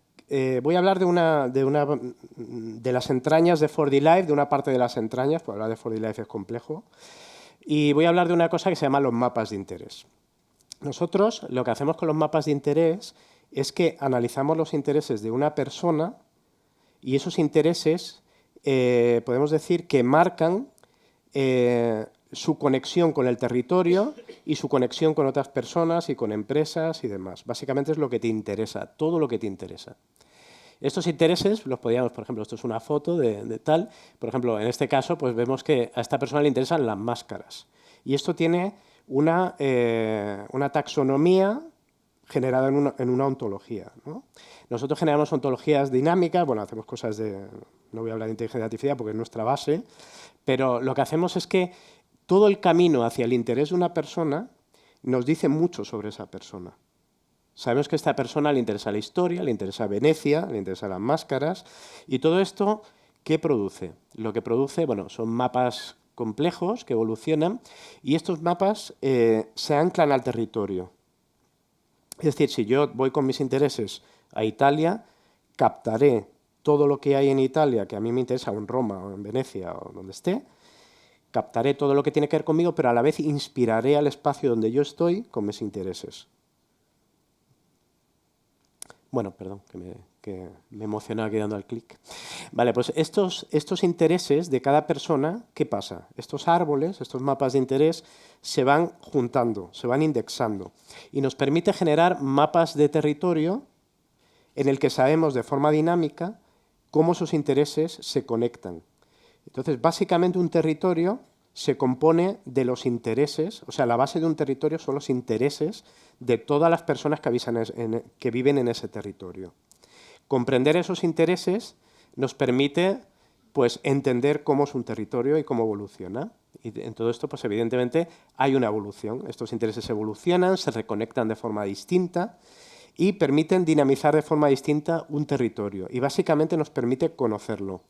voy a hablar de las entrañas de 4D Life, de una parte de las entrañas, porque hablar de 4D Life es complejo, y voy a hablar de una cosa que se llama los mapas de interés. Nosotros lo que hacemos con los mapas de interés es que analizamos los intereses de una persona y esos intereses podemos decir que marcan su conexión con el territorio y su conexión con otras personas y con empresas y demás. Básicamente es lo que te interesa, todo lo que te interesa. Estos intereses los podríamos, por ejemplo, esto es una foto de tal, por ejemplo, en este caso pues vemos que a esta persona le interesan las máscaras. Y esto tiene una taxonomía generada en una ontología, ¿no? Nosotros generamos ontologías dinámicas, bueno, hacemos cosas no voy a hablar de inteligencia artificial porque es nuestra base, pero lo que hacemos es que todo el camino hacia el interés de una persona nos dice mucho sobre esa persona. Sabemos que a esta persona le interesa la historia, le interesa Venecia, le interesan las máscaras, y todo esto, ¿qué produce? Lo que produce, bueno, son mapas complejos que evolucionan, y estos mapas se anclan al territorio. Es decir, si yo voy con mis intereses a Italia, captaré todo lo que hay en Italia que a mí me interesa, o en Roma, o en Venecia, o donde esté, captaré todo lo que tiene que ver conmigo, pero a la vez inspiraré al espacio donde yo estoy con mis intereses. Bueno, perdón, que me emocionaba aquí dando al clic. Vale, pues estos intereses de cada persona, ¿qué pasa? Estos árboles, estos mapas de interés, se van juntando, se van indexando y nos permite generar mapas de territorio en el que sabemos de forma dinámica cómo esos intereses se conectan. Entonces, básicamente un territorio se compone de los intereses, o sea, la base de un territorio son los intereses de todas las personas que viven en ese territorio. Comprender esos intereses nos permite, pues, entender cómo es un territorio y cómo evoluciona. Y en todo esto, pues, evidentemente, hay una evolución. Estos intereses evolucionan, se reconectan de forma distinta y permiten dinamizar de forma distinta un territorio. Y básicamente nos permite conocerlo.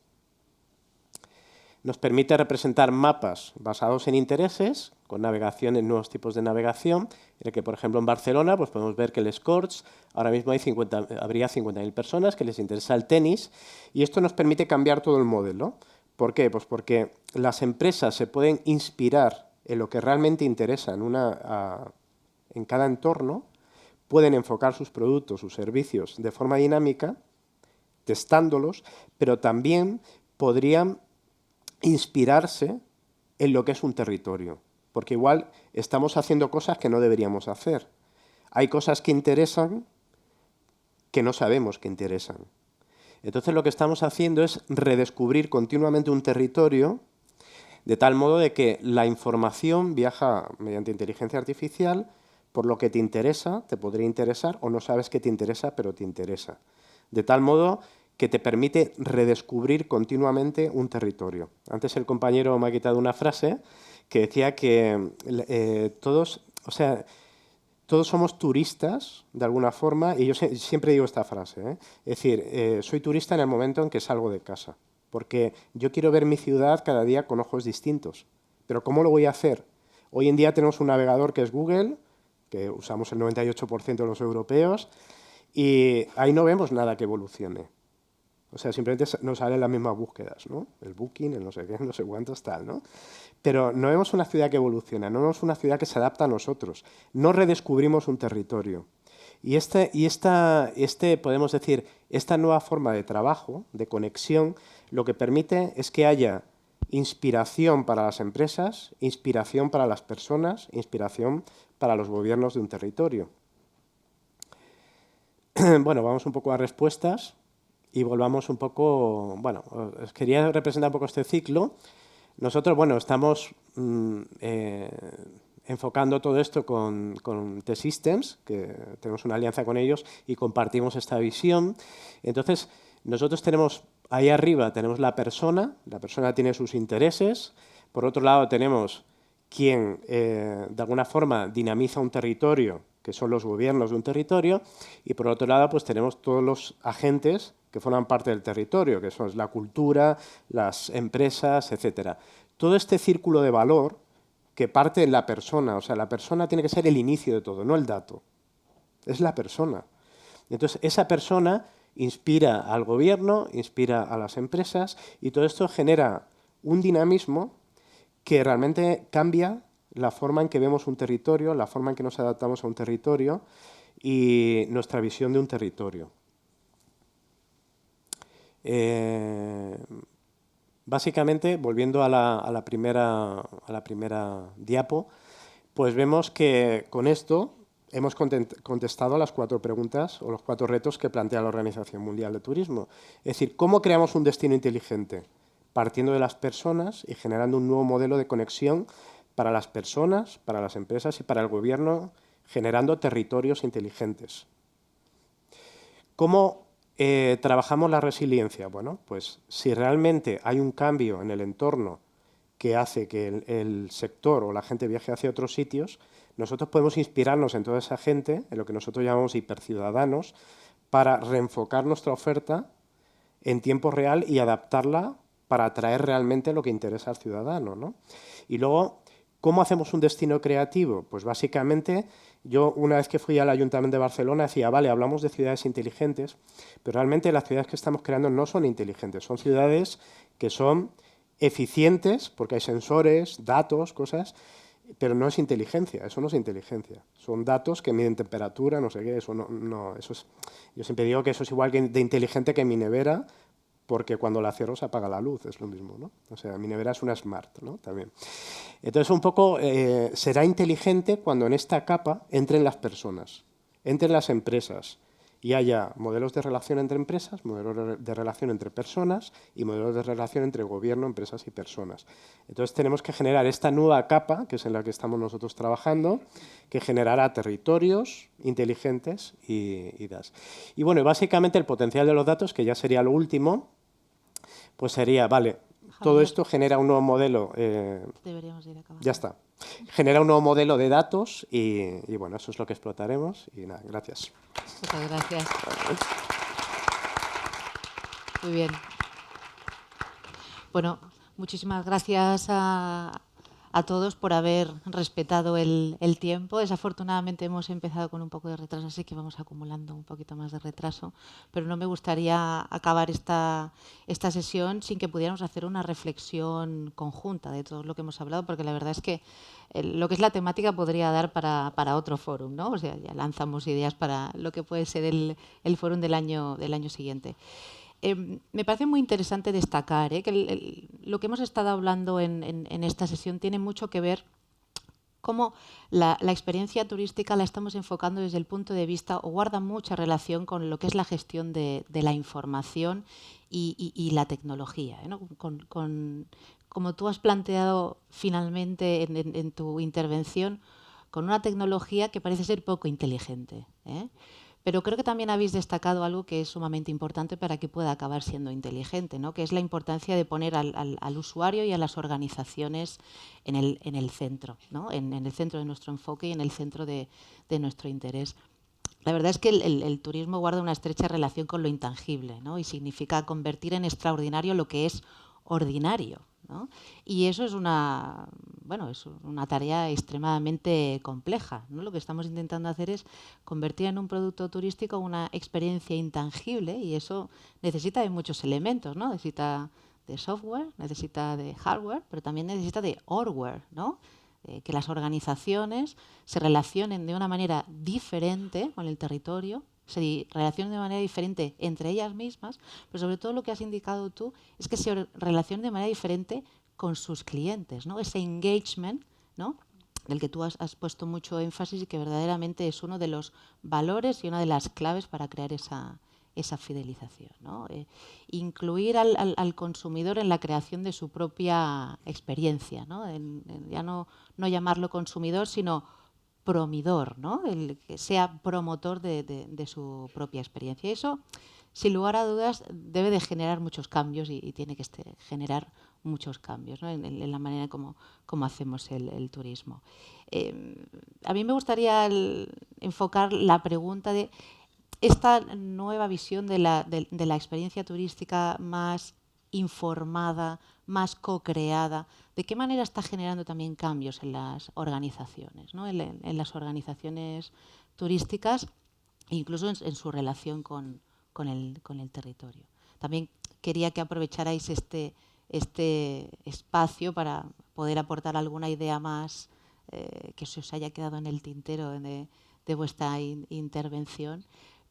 Nos permite representar mapas basados en intereses, con navegación en nuevos tipos de navegación, en el que, por ejemplo, en Barcelona pues podemos ver que el Escorts, ahora mismo habría 50.000 personas que les interesa el tenis, y esto nos permite cambiar todo el modelo. ¿Por qué? Pues porque las empresas se pueden inspirar en lo que realmente interesa en cada entorno, pueden enfocar sus productos, sus servicios de forma dinámica, testándolos, pero también podrían inspirarse en lo que es un territorio, porque igual estamos haciendo cosas que no deberíamos hacer. Hay cosas que interesan que no sabemos que interesan. Entonces lo que estamos haciendo es redescubrir continuamente un territorio de tal modo de que la información viaja mediante inteligencia artificial por lo que te interesa, te podría interesar, o no sabes que te interesa, pero te interesa. De tal modo que te permite redescubrir continuamente un territorio. Antes el compañero me ha quitado una frase que decía que todos somos turistas, de alguna forma, y yo siempre digo esta frase, ¿eh? Es decir, soy turista en el momento en que salgo de casa, porque yo quiero ver mi ciudad cada día con ojos distintos. Pero ¿cómo lo voy a hacer? Hoy en día tenemos un navegador que es Google, que usamos el 98% de los europeos, y ahí no vemos nada que evolucione. O sea, simplemente nos salen las mismas búsquedas, ¿no? El Booking, el no sé qué, no sé cuántos, tal, ¿no? Pero no vemos una ciudad que evoluciona, no vemos una ciudad que se adapta a nosotros. No redescubrimos un territorio. Y podemos decir, esta nueva forma de trabajo, de conexión, lo que permite es que haya inspiración para las empresas, inspiración para las personas, inspiración para los gobiernos de un territorio. Bueno, vamos un poco a respuestas. Y volvamos un poco, bueno, os quería representar un poco este ciclo. Nosotros, bueno, estamos enfocando todo esto con T-Systems, que tenemos una alianza con ellos y compartimos esta visión. Entonces, nosotros tenemos, ahí arriba tenemos la persona tiene sus intereses. Por otro lado, tenemos quien, de alguna forma, dinamiza un territorio, que son los gobiernos de un territorio, y por otro lado, pues tenemos todos los agentes que forman parte del territorio, que son la cultura, las empresas, etcétera. Todo este círculo de valor que parte en la persona, o sea, la persona tiene que ser el inicio de todo, no el dato, es la persona. Entonces, esa persona inspira al gobierno, inspira a las empresas, y todo esto genera un dinamismo que realmente cambia la forma en que vemos un territorio, la forma en que nos adaptamos a un territorio y nuestra visión de un territorio. Básicamente, volviendo a la primera diapo, pues vemos que con esto hemos contestado a las 4 preguntas o los 4 retos que plantea la Organización Mundial de Turismo. Es decir, ¿cómo creamos un destino inteligente? Partiendo de las personas y generando un nuevo modelo de conexión para las personas, para las empresas y para el gobierno, generando territorios inteligentes. ¿Cómo trabajamos la resiliencia? Bueno, pues si realmente hay un cambio en el entorno que hace que el sector o la gente viaje hacia otros sitios, nosotros podemos inspirarnos en toda esa gente, en lo que nosotros llamamos hiperciudadanos, para reenfocar nuestra oferta en tiempo real y adaptarla para atraer realmente lo que interesa al ciudadano, ¿no? Y luego, ¿cómo hacemos un destino creativo? Pues básicamente, yo una vez que fui al Ayuntamiento de Barcelona decía, vale, hablamos de ciudades inteligentes, pero realmente las ciudades que estamos creando no son inteligentes, son ciudades que son eficientes, porque hay sensores, datos, cosas, pero no es inteligencia, eso no es inteligencia. Son datos que miden temperatura, no sé qué, eso no, eso es, yo siempre digo que eso es igual de inteligente que mi nevera, porque cuando la cierro se apaga la luz, es lo mismo, ¿no? O sea, mi nevera es una Smart, ¿no? También. Entonces, un poco, será inteligente cuando en esta capa entren las personas, entren las empresas, y haya modelos de relación entre empresas, modelos de relación entre personas y modelos de relación entre gobierno, empresas y personas. Entonces tenemos que generar esta nueva capa, que es en la que estamos nosotros trabajando, que generará territorios inteligentes y DAS. Y bueno, básicamente el potencial de los datos, que ya sería lo último, pues sería, vale, todo esto genera un nuevo modelo. Deberíamos ir acabando. Ya está. Genera un nuevo modelo de datos y bueno, eso es lo que explotaremos. Y nada, gracias. Muchas gracias. Muy bien. Bueno, muchísimas gracias a todos por haber respetado el tiempo. Desafortunadamente hemos empezado con un poco de retraso, así que vamos acumulando un poquito más de retraso. Pero no me gustaría acabar esta sesión sin que pudiéramos hacer una reflexión conjunta de todo lo que hemos hablado, porque la verdad es que lo que es la temática podría dar para otro fórum, ¿no? O sea, ya lanzamos ideas para lo que puede ser el fórum del año siguiente. Me parece muy interesante destacar que lo que hemos estado hablando en esta sesión tiene mucho que ver cómo la experiencia turística la estamos enfocando desde el punto de vista, o guarda mucha relación con lo que es la gestión de la información y la tecnología, ¿no? Como tú has planteado finalmente en tu intervención, con una tecnología que parece ser poco inteligente, ¿eh? Pero creo que también habéis destacado algo que es sumamente importante para que pueda acabar siendo inteligente, ¿no? Que es la importancia de poner al usuario y a las organizaciones en el centro, ¿no? En el centro de nuestro enfoque y en el centro de nuestro interés. La verdad es que el turismo guarda una estrecha relación con lo intangible, ¿no? Y significa convertir en extraordinario lo que es ordinario, ¿no? Y eso es una tarea extremadamente compleja, ¿no? Lo que estamos intentando hacer es convertir en un producto turístico una experiencia intangible, y eso necesita de muchos elementos, ¿no? Necesita de software, necesita de hardware, pero también necesita de hardware, ¿no? Que las organizaciones se relacionen de una manera diferente con el territorio, se relacionen de manera diferente entre ellas mismas, pero sobre todo lo que has indicado tú es que se relacionen de manera diferente con sus clientes, ¿no? Ese engagement, ¿no? Del que tú has puesto mucho énfasis y que verdaderamente es uno de los valores y una de las claves para crear esa fidelización, ¿no? Incluir al consumidor en la creación de su propia experiencia, ¿no? Ya no llamarlo consumidor, sino promidor, ¿no? El que sea promotor de su propia experiencia. Y eso, sin lugar a dudas, debe de generar muchos cambios y tiene que generar muchos cambios, ¿no? en la manera como hacemos el turismo. A mí me gustaría enfocar la pregunta de esta nueva visión de la experiencia turística más informada, más co-creada, ¿de qué manera está generando también cambios en las organizaciones, ¿no? en las organizaciones turísticas, incluso en su relación con el territorio? También quería que aprovecharais este espacio para poder aportar alguna idea más que se os haya quedado en el tintero de vuestra intervención.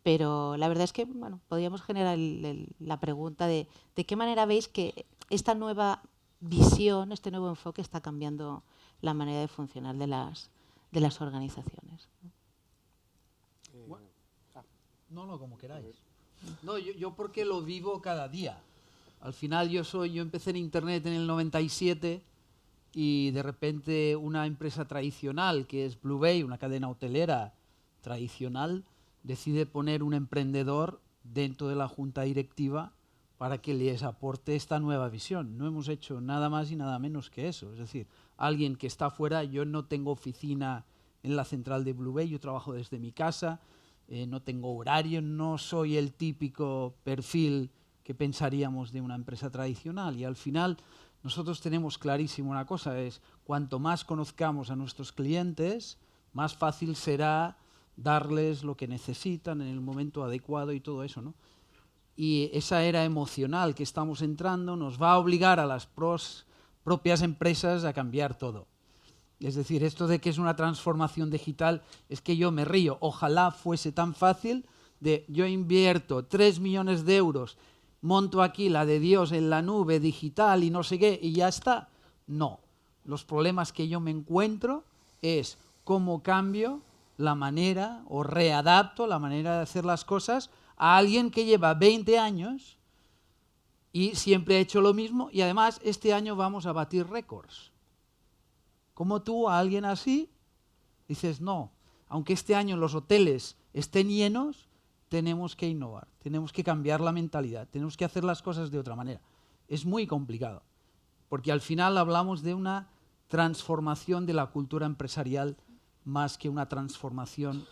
Pero la verdad es que podríamos generar la pregunta de qué manera veis que esta nueva visión, este nuevo enfoque está cambiando la manera de funcionar de las organizaciones. No, como queráis. No, yo porque lo vivo cada día. Al final yo empecé en Internet en el 97 y de repente una empresa tradicional que es Blue Bay, una cadena hotelera tradicional, decide poner un emprendedor dentro de la junta directiva para que les aporte esta nueva visión. No hemos hecho nada más y nada menos que eso. Es decir, alguien que está fuera, yo no tengo oficina en la central de Blue Bay, yo trabajo desde mi casa, no tengo horario, no soy el típico perfil que pensaríamos de una empresa tradicional. Y al final nosotros tenemos clarísimo una cosa, es cuanto más conozcamos a nuestros clientes, más fácil será darles lo que necesitan en el momento adecuado y todo eso, ¿no? y esa era emocional que estamos entrando nos va a obligar a las propias empresas a cambiar todo. Es decir, esto de que es una transformación digital, es que yo me río. Ojalá fuese tan fácil de yo invierto 3 millones de euros, monto aquí la de Dios en la nube digital y no sé qué, y ya está. No. Los problemas que yo me encuentro es cómo cambio la manera o readapto la manera de hacer las cosas a alguien que lleva 20 años y siempre ha hecho lo mismo y además este año vamos a batir récords. ¿Cómo tú a alguien así dices, no, aunque este año los hoteles estén llenos, tenemos que innovar, tenemos que cambiar la mentalidad, tenemos que hacer las cosas de otra manera? Es muy complicado, porque al final hablamos de una transformación de la cultura empresarial más que una transformación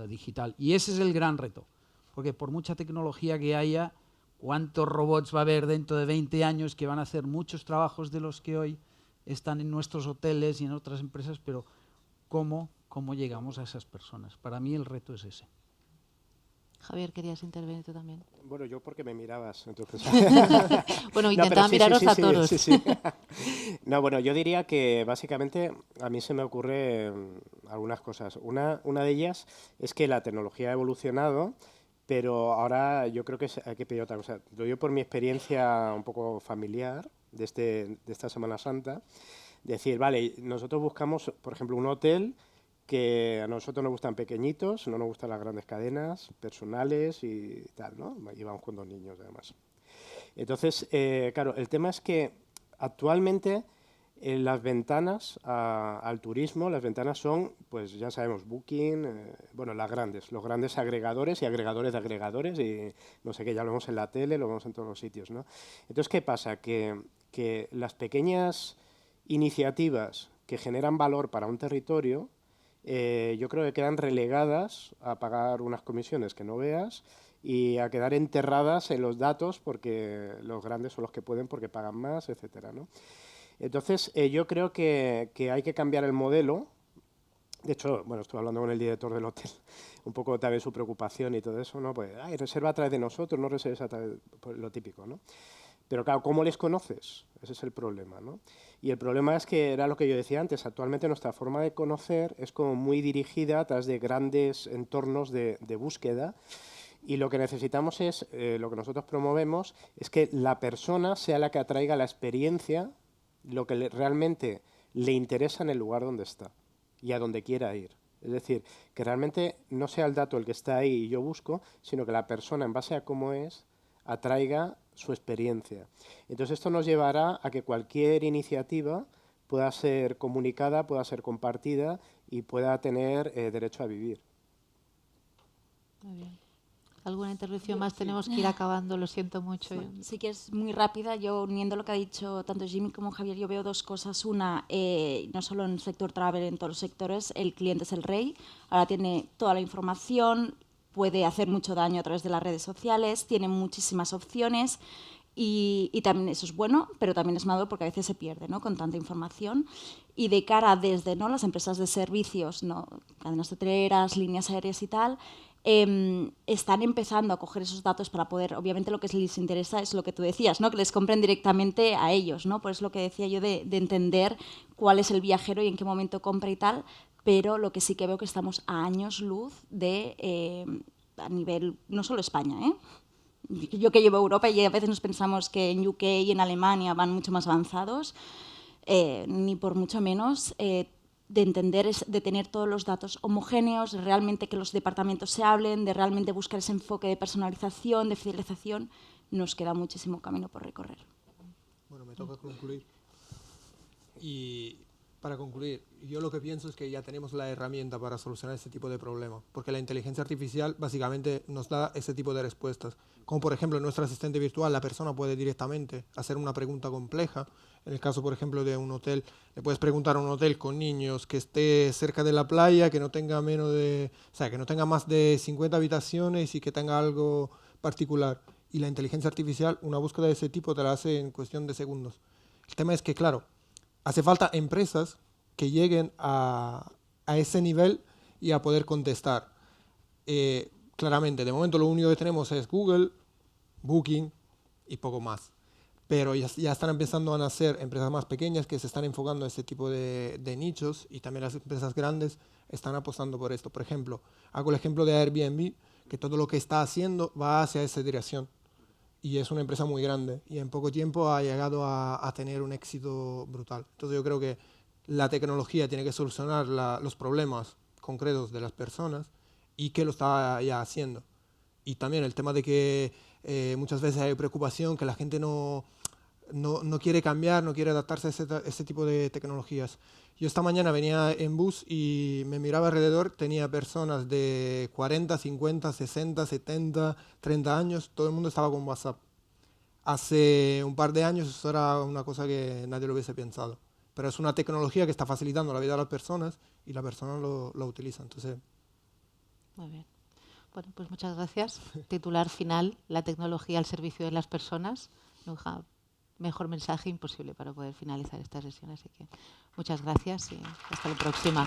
digital. Y ese es el gran reto, porque por mucha tecnología que haya, ¿cuántos robots va a haber dentro de 20 años que van a hacer muchos trabajos de los que hoy están en nuestros hoteles y en otras empresas? Pero ¿cómo llegamos a esas personas? Para mí el reto es ese. Javier, ¿querías intervenir tú también? Bueno, yo porque me mirabas, entonces... Bueno, intentaba miraros a todos. Sí. No, bueno, yo diría que básicamente a mí se me ocurren algunas cosas. Una de ellas es que la tecnología ha evolucionado, pero ahora yo creo que hay que pedir otra cosa. Lo digo por mi experiencia un poco familiar de esta Semana Santa. Decir, vale, nosotros buscamos, por ejemplo, un hotel que a nosotros nos gustan pequeñitos, no nos gustan las grandes cadenas, personales y tal, ¿no? Y vamos con 2 niños, además. Entonces, claro, el tema es que actualmente las ventanas al turismo, las ventanas son, pues ya sabemos, Booking, bueno, los grandes agregadores y agregadores de agregadores y no sé qué, ya lo vemos en la tele, lo vemos en todos los sitios, ¿no? Entonces, ¿qué pasa? Que las pequeñas iniciativas que generan valor para un territorio, yo creo que quedan relegadas a pagar unas comisiones que no veas y a quedar enterradas en los datos porque los grandes son los que pueden porque pagan más, etcétera, ¿no? Entonces, yo creo que hay que cambiar el modelo. De hecho, bueno, estuve hablando con el director del hotel, un poco también su preocupación y todo eso, ¿no? Pues, reserva a través de nosotros, no reserves a través de lo típico, ¿no? Pero claro, ¿cómo les conoces? Ese es el problema, ¿no? Y el problema es que era lo que yo decía antes, actualmente nuestra forma de conocer es como muy dirigida a través de grandes entornos de búsqueda y lo que necesitamos es, lo que nosotros promovemos, es que la persona sea la que atraiga la experiencia, lo que realmente le interesa en el lugar donde está y a donde quiera ir. Es decir, que realmente no sea el dato el que está ahí y yo busco, sino que la persona, en base a cómo es, atraiga su experiencia. Entonces esto nos llevará a que cualquier iniciativa pueda ser comunicada, pueda ser compartida y pueda tener derecho a vivir. Muy bien. ¿Alguna intervención más? Tenemos que ir acabando, lo siento mucho. Sí que es muy rápida. Yo, uniendo lo que ha dicho tanto Jimmy como Javier, yo veo 2 cosas. Una, no solo en el sector travel, en todos los sectores, el cliente es el rey. Ahora tiene toda la información, puede hacer mucho daño a través de las redes sociales, tiene muchísimas opciones y también eso es bueno, pero también es malo porque a veces se pierde, ¿no? Con tanta información. Y de cara desde, ¿no?, las empresas de servicios, ¿no?, cadenas hoteleras, líneas aéreas y tal, están empezando a coger esos datos para poder, obviamente lo que les interesa es lo que tú decías, ¿no?, que les compren directamente a ellos, ¿no? Por eso lo que decía yo de entender cuál es el viajero y en qué momento compra y tal, pero lo que sí que veo que estamos a años luz de, a nivel, no solo España, yo que llevo Europa y a veces nos pensamos que en UK y en Alemania van mucho más avanzados, ni por mucho menos, de entender, de tener todos los datos homogéneos, de realmente que los departamentos se hablen, de realmente buscar ese enfoque de personalización, de fidelización, nos queda muchísimo camino por recorrer. Bueno, me toca concluir. Y para concluir, yo lo que pienso es que ya tenemos la herramienta para solucionar este tipo de problemas, porque la inteligencia artificial básicamente nos da ese tipo de respuestas. Como por ejemplo, en nuestro asistente virtual, la persona puede directamente hacer una pregunta compleja. En el caso, por ejemplo, de un hotel, le puedes preguntar a un hotel con niños que esté cerca de la playa, que no tenga que no tenga más de 50 habitaciones y que tenga algo particular. Y la inteligencia artificial, una búsqueda de ese tipo te la hace en cuestión de segundos. El tema es que, claro, hace falta empresas que lleguen a ese nivel y a poder contestar. Claramente, de momento lo único que tenemos es Google, Booking y poco más. Pero ya están empezando a nacer empresas más pequeñas que se están enfocando a este tipo de nichos, y también las empresas grandes están apostando por esto. Por ejemplo, hago el ejemplo de Airbnb, que todo lo que está haciendo va hacia esa dirección. Y es una empresa muy grande y en poco tiempo ha llegado a tener un éxito brutal. Entonces yo creo que la tecnología tiene que solucionar los problemas concretos de las personas, y que lo está ya haciendo. Y también el tema de que muchas veces hay preocupación que la gente no quiere cambiar, no quiere adaptarse a este tipo de tecnologías. Yo esta mañana venía en bus y me miraba alrededor, tenía personas de 40, 50, 60, 70, 30 años, todo el mundo estaba con WhatsApp. Hace un par de años eso era una cosa que nadie lo hubiese pensado. Pero es una tecnología que está facilitando la vida de las personas y la persona lo utiliza. Entonces, muy bien. Bueno, pues muchas gracias. Titular final, la tecnología al servicio de las personas. Mejor mensaje imposible para poder finalizar esta sesión. Así que muchas gracias y hasta la próxima.